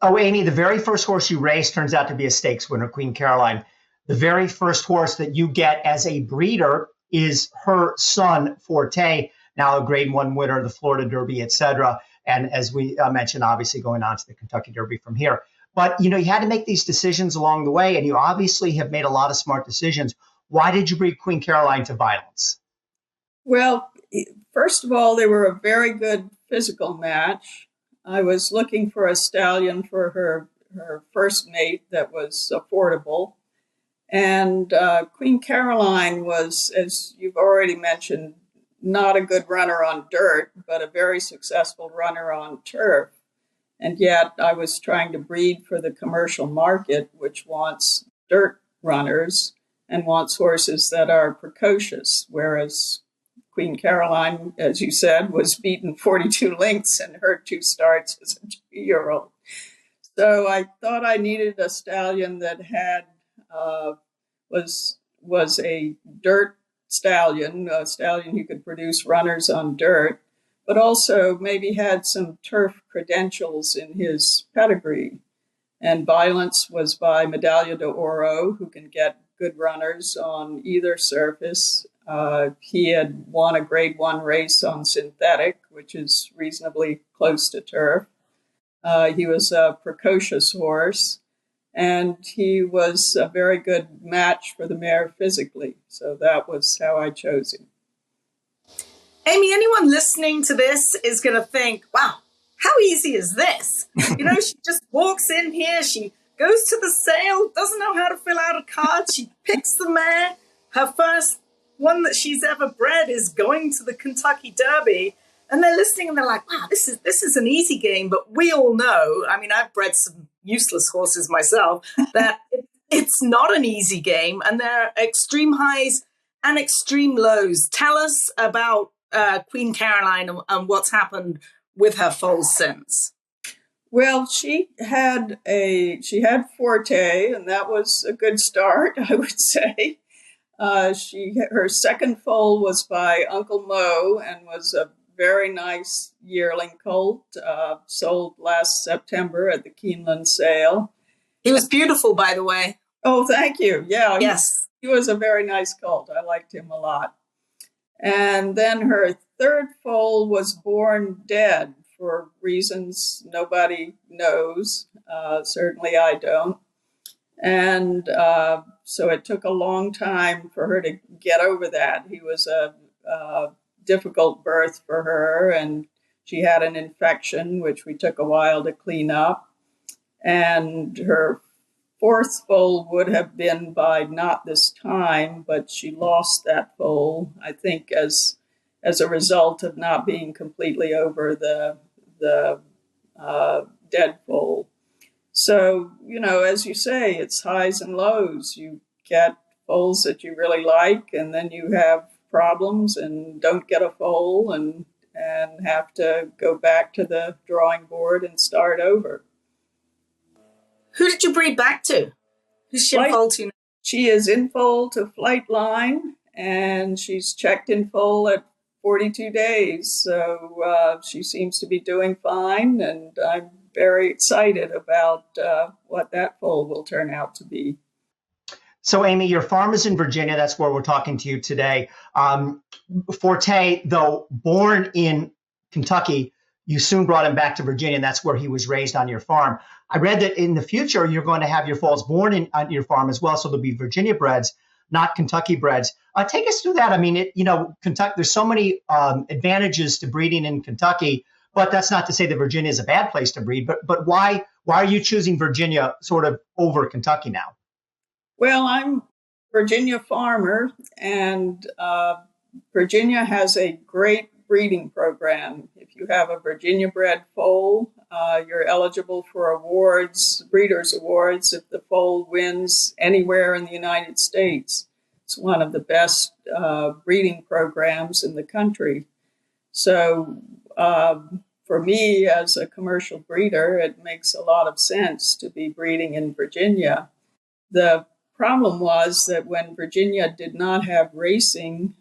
[SPEAKER 2] Oh, Amy, the very first horse you race turns out to be a stakes winner, Queen Caroline. The very first horse that you get as a breeder is her son, Forte, now a Grade 1 winner, the Florida Derby, et cetera. And as we mentioned, obviously going on to the Kentucky Derby from here. But, you had to make these decisions along the way, and you obviously have made a lot of smart decisions. Why did you breed Queen Caroline to Violence?
[SPEAKER 17] Well, first of all, they were a very good physical match. I was looking for a stallion for her first mate that was affordable. And Queen Caroline was, as you've already mentioned, not a good runner on dirt, but a very successful runner on turf. And yet I was trying to breed for the commercial market, which wants dirt runners and wants horses that are precocious, whereas Queen Caroline, as you said, was beaten 42 lengths in her 2 starts as a 2-year-old. So I thought I needed a stallion that had was a dirt stallion, a stallion who could produce runners on dirt, but also maybe had some turf credentials in his pedigree. And Violence was by Medaglia d'Oro, who can get good runners on either surface. He had won a Grade 1 race on synthetic, which is reasonably close to turf. He was a precocious horse, and he was a very good match for the mare physically. So that was how I chose him.
[SPEAKER 4] Amy, anyone listening to this is going to think, wow, how easy is this? She just walks in here, she goes to the sale, doesn't know how to fill out a card, she picks the mare. Her first one that she's ever bred is going to the Kentucky Derby. And they're listening and they're like, wow, this is an easy game. But we all know, I mean, I've bred some useless horses myself, that it's not an easy game. And there are extreme highs and extreme lows. Tell us about Queen Caroline and what's happened with her foals since.
[SPEAKER 17] Well, she had Forte, and that was a good start, I would say. Her second foal was by Uncle Mo and was a very nice yearling colt, sold last September at the Keeneland sale.
[SPEAKER 4] He was beautiful, by the way.
[SPEAKER 17] Oh, thank you. Yeah.
[SPEAKER 4] Yes.
[SPEAKER 17] He was a very nice colt. I liked him a lot. And then her third foal was born dead for reasons nobody knows. Certainly I don't. And so it took a long time for her to get over that. He was a difficult birth for her, and she had an infection, which we took a while to clean up. And her fourth foal would have been by not this time, but she lost that foal, I think, as a result of not being completely over the dead foal. So, as you say, it's highs and lows. You get foals that you really like, and then you have problems and don't get a foal and have to go back to the drawing board and start over.
[SPEAKER 4] Who did you breed back to? Who's she in foal to now?
[SPEAKER 17] She is in foal to Flightline, and she's checked in foal at 42 days. So she seems to be doing fine, and I'm very excited about what that foal will turn out to be.
[SPEAKER 2] So, Amy, your farm is in Virginia. That's where we're talking to you today. Forte, though born in Kentucky, you soon brought him back to Virginia, and that's where he was raised on your farm. I read that in the future, you're going to have your foals born on your farm as well, so there'll be Virginia breds, not Kentucky breds. Take us through that. I mean, Kentucky. There's so many advantages to breeding in Kentucky, but that's not to say that Virginia is a bad place to breed. But why are you choosing Virginia sort of over Kentucky now?
[SPEAKER 17] Well, I'm a Virginia farmer, and Virginia has a great breeding program. If you have a Virginia bred foal, you're eligible for awards, breeders' awards, if the foal wins anywhere in the United States. It's one of the best breeding programs in the country. So for me, as a commercial breeder, it makes a lot of sense to be breeding in Virginia. The problem was that when Virginia did not have racing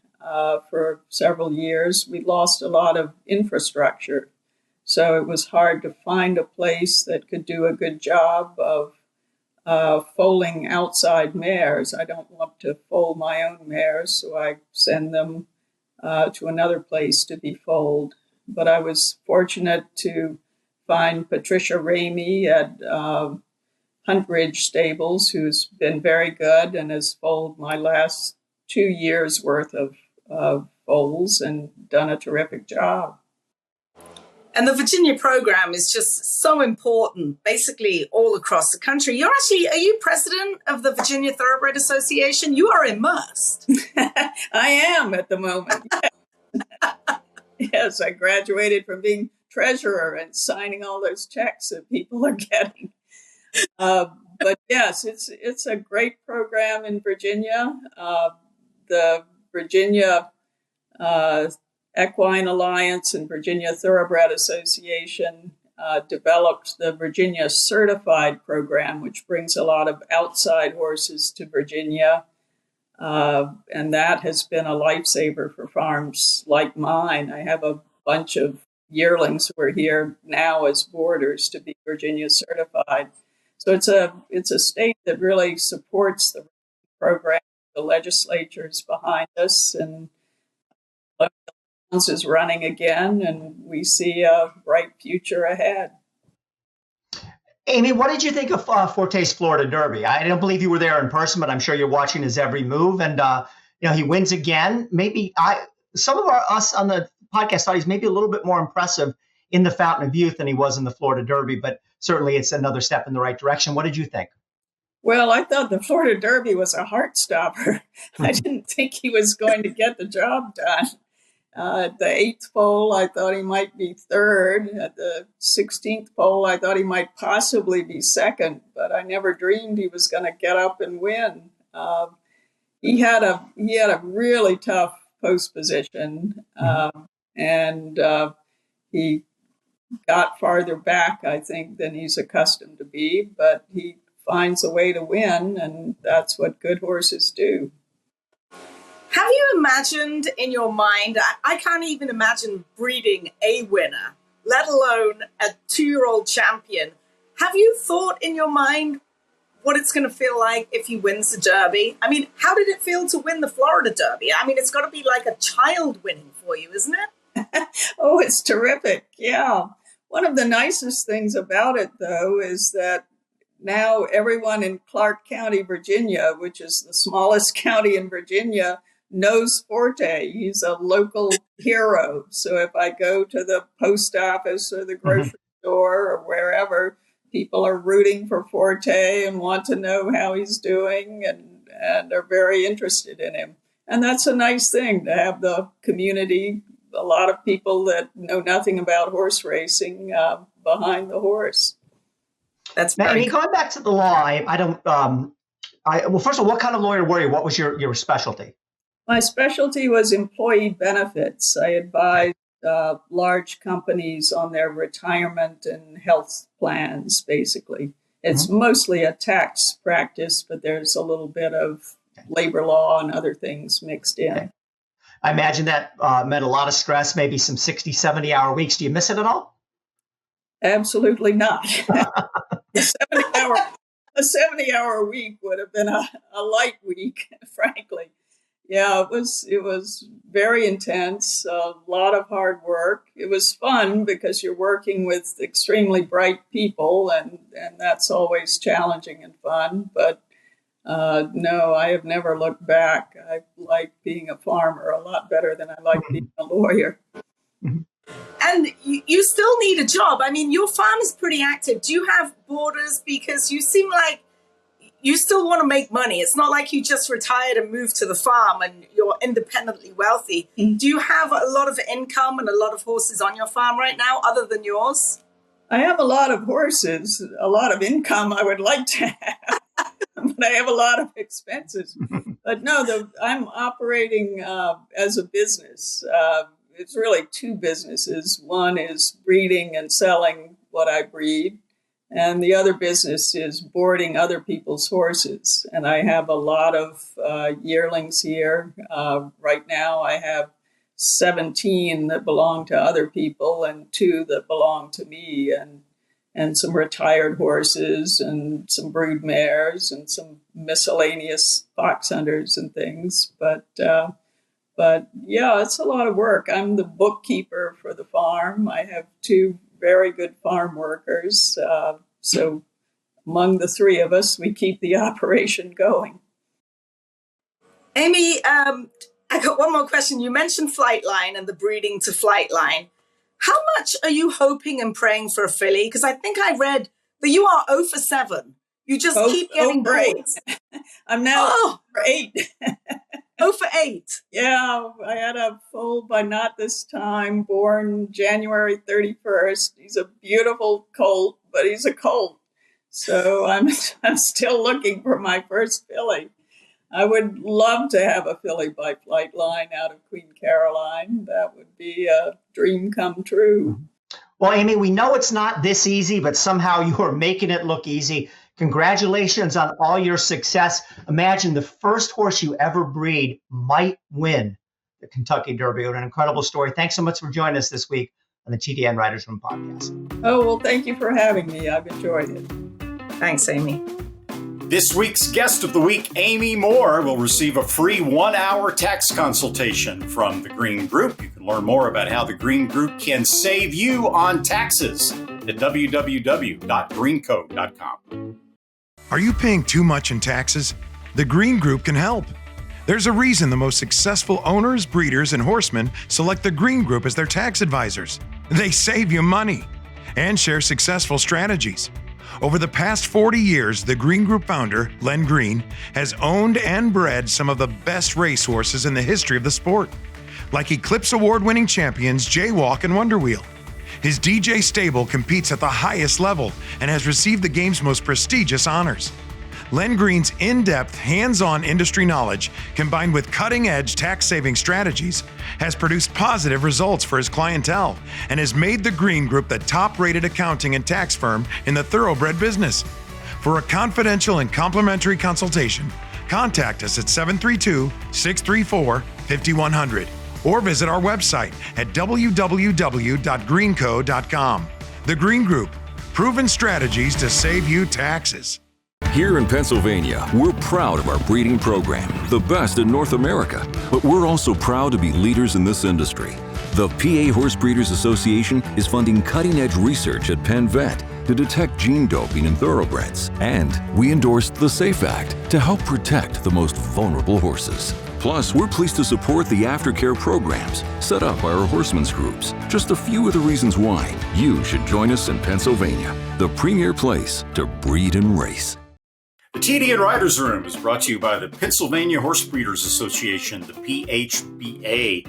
[SPEAKER 17] for several years, we lost a lot of infrastructure. So it was hard to find a place that could do a good job of foaling outside mares. I don't want to foal my own mares, so I send them to another place to be foaled. But I was fortunate to find Patricia Ramey at Huntridge Stables, who's been very good and has foaled my last 2 years worth of foals and done a terrific job.
[SPEAKER 4] And the Virginia program is just so important, basically all across the country. Are you president of the Virginia Thoroughbred Association? You are immersed.
[SPEAKER 17] I am at the moment. Yes, I graduated from being treasurer and signing all those checks that people are getting. But yes, it's a great program in Virginia. The Virginia Equine Alliance and Virginia Thoroughbred Association developed the Virginia Certified program, which brings a lot of outside horses to Virginia. And that has been a lifesaver for farms like mine. I have a bunch of yearlings who are here now as boarders to be Virginia certified. So it's a state that really supports the program. The legislature is behind us, and is running again, and we see a bright future ahead.
[SPEAKER 2] Amy, what did you think of Forte's Florida Derby? I don't believe you were there in person, but I'm sure you're watching his every move. And he wins again. Maybe some of us on the podcast thought he's maybe a little bit more impressive in the Fountain of Youth than he was in the Florida Derby, but certainly it's another step in the right direction. What did you think?
[SPEAKER 17] Well, I thought the Florida Derby was a heart stopper. I didn't think he was going to get the job done. At the 8th pole, I thought he might be third. At the 16th pole, I thought he might possibly be second, but I never dreamed he was going to get up and win. He had a really tough post position, and he got farther back, I think, than he's accustomed to be, but he finds a way to win, and that's what good horses do.
[SPEAKER 4] Have you imagined in your mind, I can't even imagine breeding a winner, let alone a 2-year-old champion. Have you thought in your mind what it's going to feel like if he wins the Derby? I mean, how did it feel to win the Florida Derby? I mean, it's got to be like a child winning for you, isn't it?
[SPEAKER 17] Oh, it's terrific. Yeah. One of the nicest things about it, though, is that now everyone in Clark County, Virginia, which is the smallest county in Virginia, knows Forte. He's a local hero. So if I go to the post office or the grocery store or wherever, people are rooting for Forte and want to know how he's doing and are very interested in him. And that's a nice thing to have the community, a lot of people that know nothing about horse racing behind the horse.
[SPEAKER 4] That's
[SPEAKER 2] now, going back to the law, well, first of all, what kind of lawyer were you? What was your specialty?
[SPEAKER 17] My specialty was employee benefits. I advised large companies on their retirement and health plans, basically. It's mostly a tax practice, but there's a little bit of labor law and other things mixed in.
[SPEAKER 2] Okay. I imagine that meant a lot of stress, maybe some 60, 70-hour weeks. Do you miss it at all?
[SPEAKER 17] Absolutely not. A 70-hour week would have been a light week, frankly. Yeah, it was very intense, a lot of hard work. It was fun because you're working with extremely bright people, and that's always challenging and fun. But no, I have never looked back. I like being a farmer a lot better than I like being a lawyer.
[SPEAKER 4] And you still need a job. I mean, your farm is pretty active. Do you have boarders? Because you seem like you still want to make money. It's not like you just retired and moved to the farm and you're independently wealthy. Do you have a lot of income and a lot of horses on your farm right now, other than yours?
[SPEAKER 17] I have a lot of horses, a lot of income I would like to have, but I have a lot of expenses. But no, I'm operating as a business. It's really two businesses. One is breeding and selling what I breed, and the other business is boarding other people's horses. And I have a lot of yearlings here. Right now I have 17 that belong to other people and 2 that belong to me, and some retired horses and some brood mares and some miscellaneous fox hunters and things. But yeah, it's a lot of work. I'm the bookkeeper for the farm. I have 2 very good farm workers. So among the 3 of us, we keep the operation going.
[SPEAKER 4] Amy, I got one more question. You mentioned Flightline and the breeding to Flightline. How much are you hoping and praying for a filly? Because I think I read that you are 0 for 7. You just keep getting breaks.
[SPEAKER 17] I'm now for 8.
[SPEAKER 4] 0 for 8.
[SPEAKER 17] Yeah, I had a foal by Not This Time, born January 31st. He's a beautiful colt, but he's a colt. So I'm still looking for my first filly. I would love to have a filly by Flightline out of Queen Caroline. That would be a dream come true.
[SPEAKER 2] Well, Amy, we know it's not this easy, but somehow you are making it look easy. Congratulations on all your success. Imagine the first horse you ever breed might win the Kentucky Derby. What an incredible story. Thanks so much for joining us this week on the TDN Writers Room podcast.
[SPEAKER 17] Oh, well, thank you for having me. I've enjoyed it.
[SPEAKER 4] Thanks, Amy.
[SPEAKER 3] This week's guest of the week, Amy Moore, will receive a free 1-hour tax consultation from the Green Group. You can learn more about how the Green Group can save you on taxes at www.greenco.com.
[SPEAKER 18] Are you paying too much in taxes? The Green Group can help. There's a reason the most successful owners, breeders, and horsemen select the Green Group as their tax advisors. They save you money and share successful strategies. Over the past 40 years, the Green Group founder, Len Green, has owned and bred some of the best racehorses in the history of the sport, like Eclipse Award-winning champions Jaywalk and Wonderwheel. His DJ stable competes at the highest level and has received the game's most prestigious honors. Len Green's in-depth, hands-on industry knowledge, combined with cutting-edge tax-saving strategies, has produced positive results for his clientele and has made the Green Group the top-rated accounting and tax firm in the thoroughbred business. For a confidential and complimentary consultation, contact us at 732-634-5100 or visit our website at www.greenco.com. The Green Group, proven strategies to save you taxes.
[SPEAKER 19] Here in Pennsylvania, we're proud of our breeding program, the best in North America, but we're also proud to be leaders in this industry. The PA Horse Breeders Association is funding cutting-edge research at Penn Vet to detect gene doping in thoroughbreds, and we endorsed the SAFE Act to help protect the most vulnerable horses. Plus, we're pleased to support the aftercare programs set up by our horsemen's groups. Just a few of the reasons why you should join us in Pennsylvania, the premier place to breed and race.
[SPEAKER 3] The TDN Writers Room is brought to you by the Pennsylvania Horse Breeders Association, the PHBA.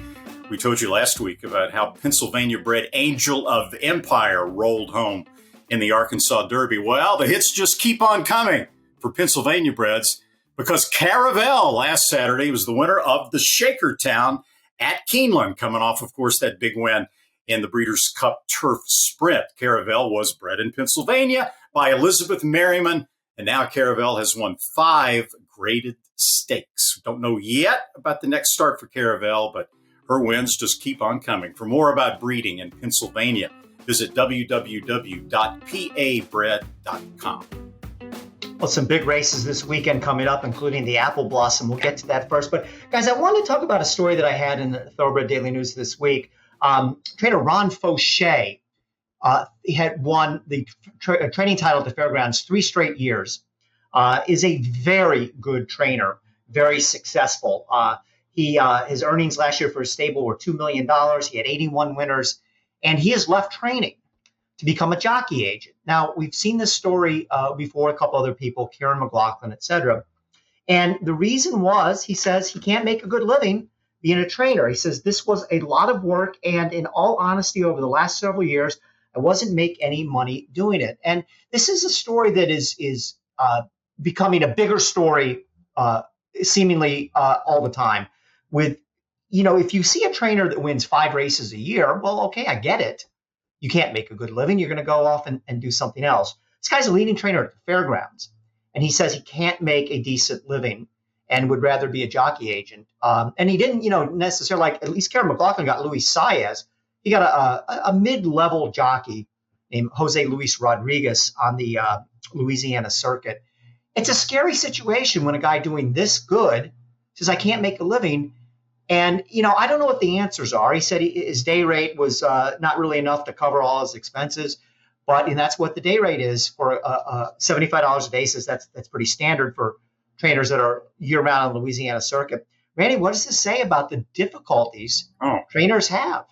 [SPEAKER 3] We told you last week about how Pennsylvania-bred Angel of Empire rolled home in the Arkansas Derby. Well, the hits just keep on coming for Pennsylvania breds because Caravel last Saturday was the winner of the Shakertown at Keeneland, coming off, of course, that big win in the Breeders' Cup Turf Sprint. Caravel was bred in Pennsylvania by Elizabeth Merriman, and now Caravel has won 5 graded stakes. Don't know yet about the next start for Caravel, but her wins just keep on coming. For more about breeding in Pennsylvania, visit www.pabred.com.
[SPEAKER 2] Well, some big races this weekend coming up, including the Apple Blossom. We'll get to that first. But, guys, I want to talk about a story that I had in the Thoroughbred Daily News this week. Trainer Ron Fauché, he had won the training title at the Fairgrounds 3 straight years, is a very good trainer, very successful. His earnings last year for his stable were $2 million. He had 81 winners, and he has left training to become a jockey agent. Now, we've seen this story before, a couple other people, Kieran McLaughlin, et cetera. And the reason was, he says, he can't make a good living being a trainer. He says, this was a lot of work. And in all honesty, over the last several years, I wasn't making any money doing it. And this is a story that is becoming a bigger story seemingly all the time. With, if you see a trainer that wins 5 races a year, well, okay, I get it. You can't make a good living. You're going to go off and do something else. This guy's a leading trainer at the fairgrounds, and he says he can't make a decent living and would rather be a jockey agent. And he didn't, necessarily, like at least Karen McLaughlin got Luis Saez. He got a mid-level jockey named Jose Luis Rodriguez on the Louisiana circuit. It's a scary situation when a guy doing this good says, I can't make a living. And, I don't know what the answers are. He said his day rate was not really enough to cover all his expenses. And that's what the day rate is for $75 a day. Says that's pretty standard for trainers that are year-round on the Louisiana circuit. Randy, what does this say about the difficulties trainers have?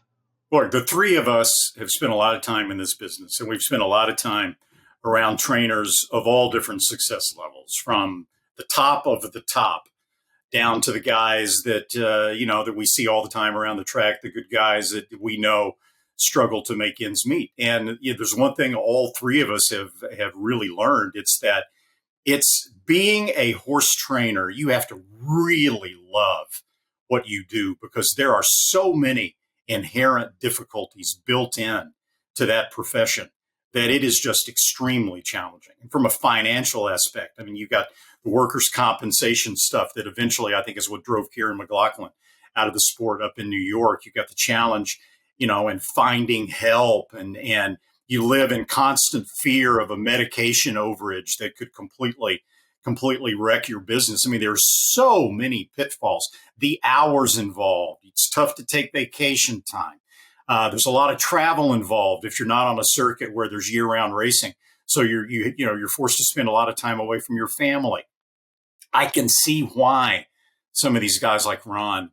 [SPEAKER 3] Look, the three of us have spent a lot of time in this business, and we've spent a lot of time around trainers of all different success levels, from the top of the top down to the guys that, that we see all the time around the track, the good guys that we know struggle to make ends meet. And there's one thing all three of us have really learned. It's that it's being a horse trainer. You have to really love what you do, because there are so many inherent difficulties built in to that profession that it is just extremely challenging. And from a financial aspect, you got the workers' compensation stuff that eventually I think is what drove Kieran McLaughlin out of the sport up in New York. You got the challenge, in finding help, and you live in constant fear of a medication overage that could completely wreck your business. There's so many pitfalls, the hours involved. It's tough to take vacation time. There's a lot of travel involved if you're not on a circuit where there's year-round racing. So you're forced to spend a lot of time away from your family. I can see why some of these guys like Ron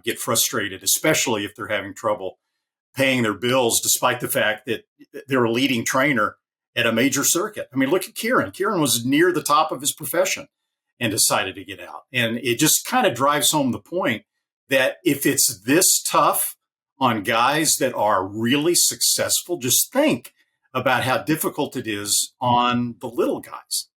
[SPEAKER 3] get frustrated, especially if they're having trouble paying their bills, despite the fact that they're a leading trainer at a major circuit. Look at Kieran. Kieran was near the top of his profession and decided to get out. And it just kind of drives home the point that if it's this tough on guys that are really successful, just think about how difficult it is on the little guys.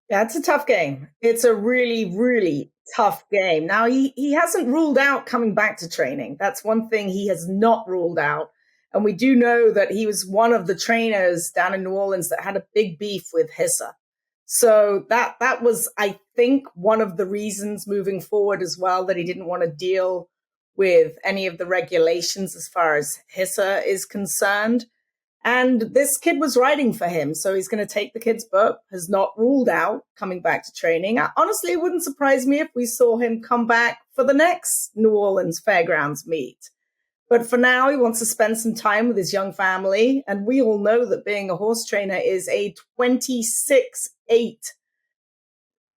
[SPEAKER 4] Yeah, it's a tough game. It's a really, really tough game. Now, he hasn't ruled out coming back to training. That's one thing he has not ruled out. And we do know that he was one of the trainers down in New Orleans that had a big beef with HISA. So that was, I think, one of the reasons moving forward as well, that he didn't want to deal with any of the regulations as far as HISA is concerned. And this kid was riding for him, so he's going to take the kid's book, has not ruled out coming back to training. Honestly, it wouldn't surprise me if we saw him come back for the next New Orleans Fairgrounds meet. But for now, he wants to spend some time with his young family. And we all know that being a horse trainer is a 26/8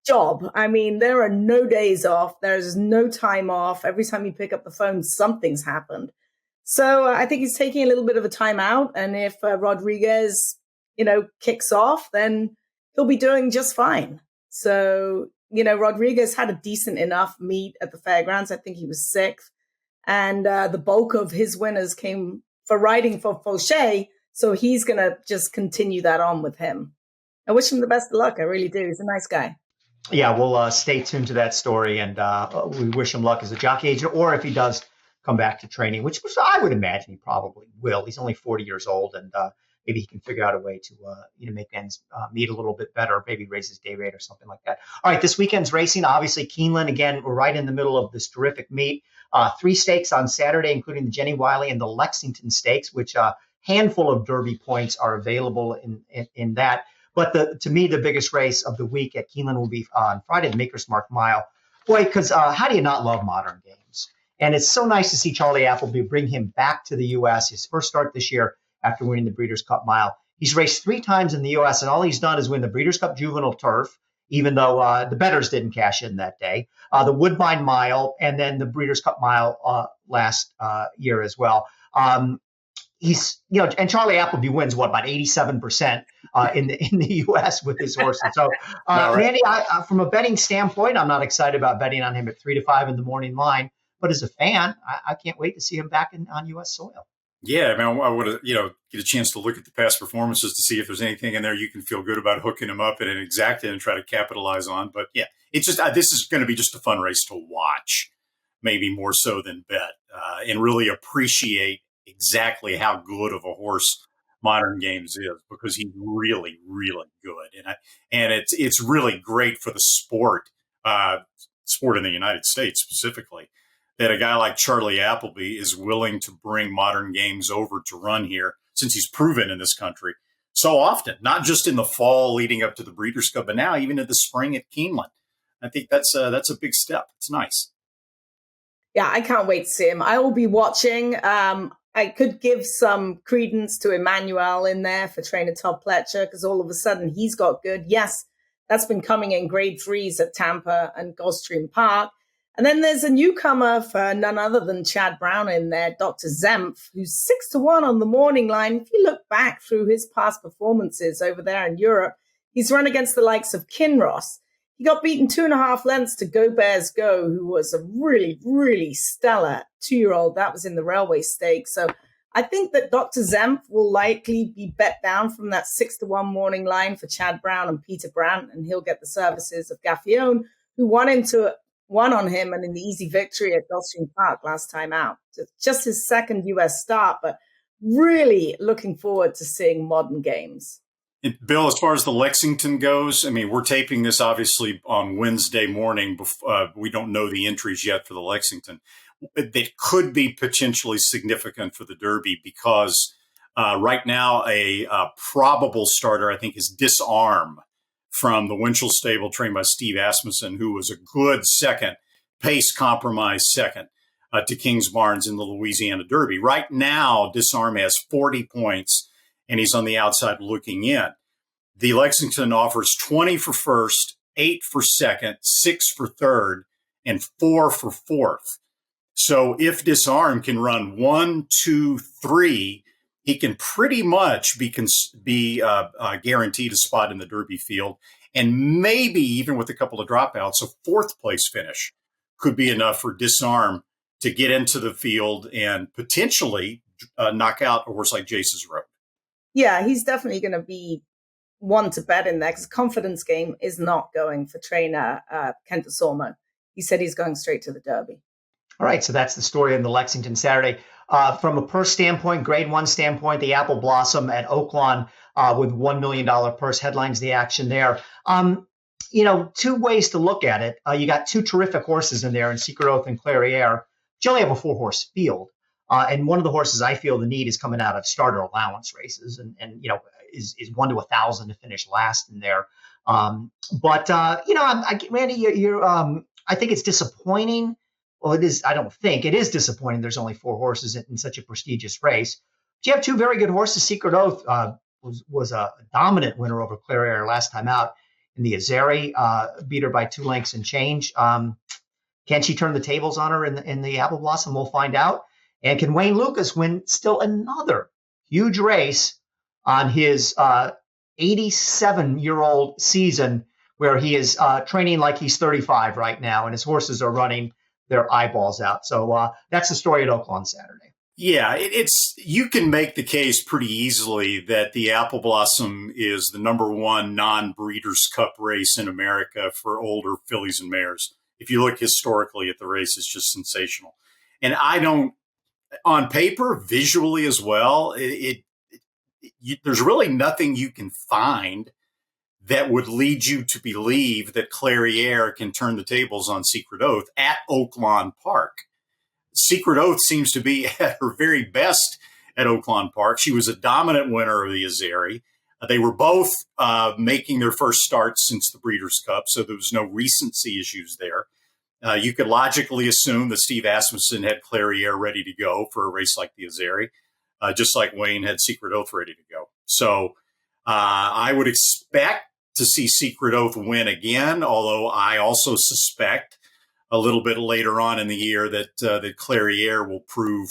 [SPEAKER 4] job. There are no days off. There's no time off. Every time you pick up the phone, something's happened. So I think he's taking a little bit of a time out. And if Rodriguez, kicks off, then he'll be doing just fine. So, Rodriguez had a decent enough meet at the fairgrounds. I think he was 6th. And the bulk of his winners came for riding for Fauché. So he's going to just continue that on with him. I wish him the best of luck. I really do. He's a nice guy.
[SPEAKER 2] Yeah, we'll stay tuned to that story. And we wish him luck as a jockey agent, or if he does come back to training, which I would imagine he probably will. He's only 40 years old, and maybe he can figure out a way to make ends meet a little bit better, maybe raise his day rate or something like that. All right, this weekend's racing, obviously Keeneland. Again, we're right in the middle of this terrific meet. 3 stakes on Saturday, including the Jenny Wiley and the Lexington Stakes, which a handful of Derby points are available in that. But to me, the biggest race of the week at Keeneland will be on Friday, the Maker's Mark Mile. Boy, because how do you not love modern games? And it's so nice to see Charlie Appleby bring him back to the U.S., his first start this year after winning the Breeders' Cup Mile. He's raced 3 times in the U.S., and all he's done is win the Breeders' Cup Juvenile Turf, even though the bettors didn't cash in that day, the Woodbine Mile, and then the Breeders' Cup Mile last year as well. he's, and Charlie Appleby wins about 87% in the U.S. with his horses. So, Randy, from a betting standpoint, I'm not excited about betting on him at 3 to 5 in the morning line. But as a fan, I can't wait to see him back on U.S. soil.
[SPEAKER 3] Yeah, I mean, I would have, get a chance to look at the past performances to see if there's anything in there you can feel good about hooking him up at an exacta and try to capitalize on. But yeah, it's just this is going to be just a fun race to watch, maybe more so than bet, and really appreciate exactly how good of a horse Modern Games is, because he's really, really good, and it's really great for the sport in the United States specifically, that a guy like Charlie Appleby is willing to bring Modern Games over to run here, since he's proven in this country so often, not just in the fall leading up to the Breeders' Cup, but now even in the spring at Keeneland. I think that's a big step. It's nice.
[SPEAKER 4] Yeah, I can't wait to see him. I will be watching. I could give some credence to Emmanuel in there for trainer Todd Pletcher, because all of a sudden he's got good. Yes, that's been coming in grade 3s at Tampa and Gulfstream Park. And then there's a newcomer for none other than Chad Brown in there, Dr. Zempf, who's 6-1 on the morning line. If you look back through his past performances over there in Europe, he's run against the likes of Kinross. He got beaten 2.5 lengths to Go Bears Go, who was a really, really stellar 2-year-old. That was in the Railway Stakes. So I think that Dr. Zempf will likely be bet down from that 6-1 morning line for Chad Brown and Peter Brandt, and he'll get the services of Gaffione, who won on him and in the easy victory at Gulfstream Park last time out. So just his second U.S. start, but really looking forward to seeing Modern Games.
[SPEAKER 3] And Bill, as far as the Lexington goes, I mean, we're taping this obviously on Wednesday morning. We don't know the entries yet for the Lexington. That could be potentially significant for the Derby, because right now a probable starter, I think, is Disarm from the Winchell stable, trained by Steve Asmussen, who was a good second, pace compromise second to Kings Barnes in the Louisiana Derby. Right now, Disarm has 40 points, and he's on the outside looking in. The Lexington offers 20 for first, 8 for second, 6 for third, and 4 for fourth. So if Disarm can run 1, 2, 3, he can pretty much be guaranteed a spot in the Derby field. And maybe even with a couple of dropouts, a fourth place finish could be enough for Disarm to get into the field and potentially knock out a horse like Jace's Road.
[SPEAKER 4] Yeah, he's definitely going to be one to bet in there, because confidence game is not going for trainer Kent Sormo. He said he's going straight to the Derby.
[SPEAKER 2] All right, so that's the story in the Lexington Saturday. From a purse standpoint, grade 1 standpoint, the Apple Blossom at Oaklawn with $1 million purse headlines the action there. Two ways to look at it. You got two terrific horses in there in Secret Oath and Clairiere. You only have a 4-horse field. And one of the horses I feel the need is coming out of starter allowance races, and is 1 to 1,000 to finish last in there. Randy, I think it's disappointing. Well, it is. I don't think it is disappointing. There's only 4 horses in such a prestigious race. But you have 2 very good horses. Secret Oath was a dominant winner over Clairiere last time out in the Azeri, beat her by 2 lengths and change. Can she turn the tables on her in the Apple Blossom? We'll find out. And can Wayne Lucas win still another huge race on his 87-year-old season, where he is training like he's 35 right now, and his horses are running their eyeballs out. So that's the story at Oaklawn Saturday.
[SPEAKER 3] Yeah, you can make the case pretty easily that the Apple Blossom is the number 1 non-Breeders' Cup race in America for older fillies and mares. If you look historically at the race, it's just sensational. And on paper, visually as well, there's really nothing you can find that would lead you to believe that Clairiere can turn the tables on Secret Oath at Oaklawn Park. Secret Oath seems to be at her very best at Oaklawn Park. She was a dominant winner of the Azeri. They were both making their first starts since the Breeders' Cup, so there was no recency issues there. You could logically assume that Steve Asmussen had Clairiere ready to go for a race like the Azeri, just like Wayne had Secret Oath ready to go. So I would expect to see Secret Oath win again, although I also suspect a little bit later on in the year that Clairiere will prove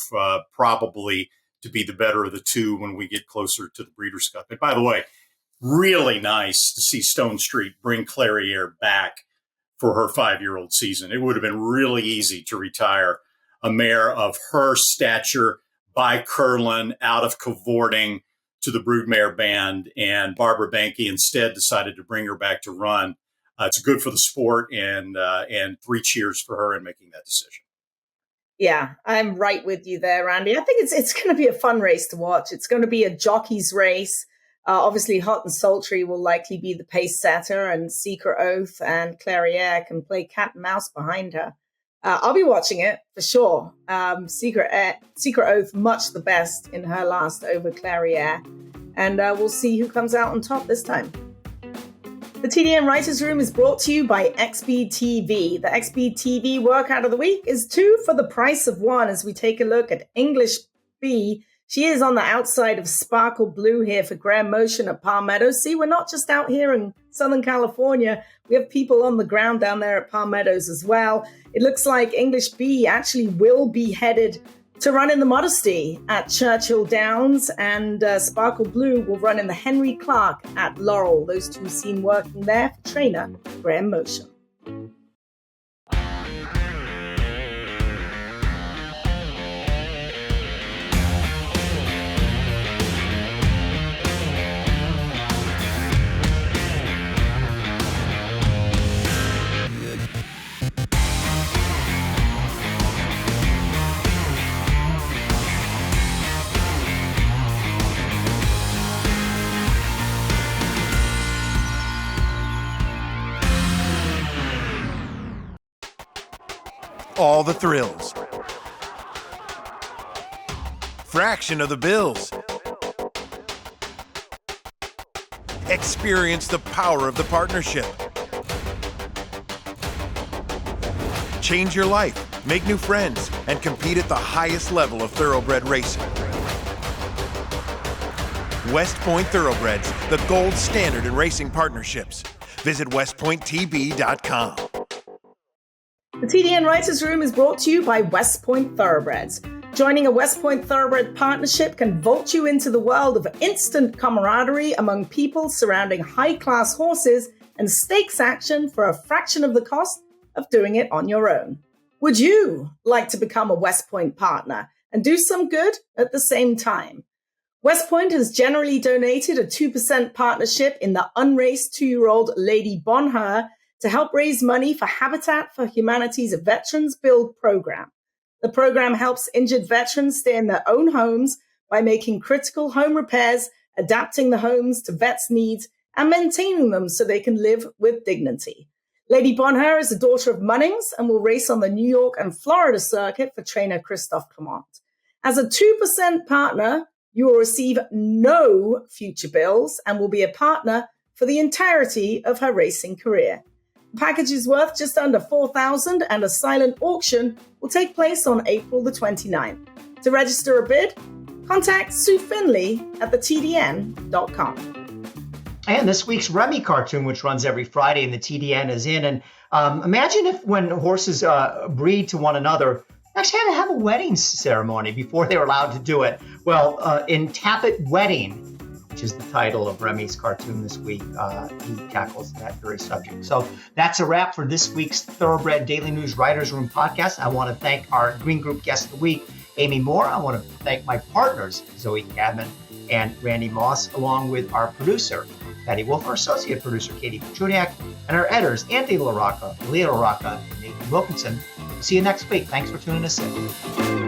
[SPEAKER 3] probably to be the better of the two when we get closer to the Breeders' Cup. And by the way, really nice to see Stone Street bring Clairiere back for her 5-year-old season. It would have been really easy to retire a mare of her stature by Curlin out of cavorting to the broodmare band, and Barbara Banke instead decided to bring her back to run. It's good for the sport, and 3 cheers for her in making that decision.
[SPEAKER 4] Yeah, I'm right with you there, Randy. I think it's going to be a fun race to watch. It's going to be a jockey's race. Obviously, Hot and Sultry will likely be the pace setter, and Secret Oath and Clairiere can play cat and mouse behind her. I'll be watching it for sure. Secret Oath, much the best in her last over Clairiere. And we'll see who comes out on top this time. The TDN Writers Room is brought to you by XBTV. The XBTV workout of the week is 2 for the price of 1 as we take a look at English B. She is on the outside of Sparkle Blue here for Graham Motion at Palmetto. See, we're not just out here in Southern California. We have people on the ground down there at Palmetto's as well. It looks like English B actually will be headed to run in the Modesty at Churchill Downs, and Sparkle Blue will run in the Henry Clark at Laurel. Those two seen working there for trainer Graham Motion.
[SPEAKER 18] All the thrills. Fraction of the bills. Experience the power of the partnership. Change your life, make new friends, and compete at the highest level of thoroughbred racing. West Point Thoroughbreds, the gold standard in racing partnerships. Visit westpointtb.com.
[SPEAKER 4] The TDN Writers Room is brought to you by West Point Thoroughbreds. Joining a West Point Thoroughbred partnership can vault you into the world of instant camaraderie among people surrounding high-class horses and stakes action for a fraction of the cost of doing it on your own. Would you like to become a West Point partner and do some good at the same time? West Point has generally donated a 2% partnership in the unraced 2-year-old Lady Bonheur to help raise money for Habitat for Humanity's Veterans Build program. The program helps injured veterans stay in their own homes by making critical home repairs, adapting the homes to vets' needs, and maintaining them so they can live with dignity. Lady Bonheur is the daughter of Munnings and will race on the New York and Florida circuit for trainer Christophe Clement. As a 2% partner, you will receive no future bills and will be a partner for the entirety of her racing career. The package is worth just under $4,000 and a silent auction will take place on April the 29th. To register a bid, contact Sue Finley at thetdn.com.
[SPEAKER 2] And this week's Remy cartoon, which runs every Friday in the TDN, is in. And imagine if when horses breed to one another, actually had to have a wedding ceremony before they were allowed to do it. Well, in Tappet Wedding, which is the title of Remy's cartoon this week, he tackles that very subject. So that's a wrap for this week's Thoroughbred Daily News Writers Room podcast. I want to thank our Green Group guest of the week, Amy Moore. I want to thank my partners, Zoe Cadman and Randy Moss, along with our producer, Patty Wolf, our associate producer, Katie Petrudiak, and our editors, Anthony LaRocca, Leah LaRocca, and Nathan Wilkinson. See you next week. Thanks for tuning us in.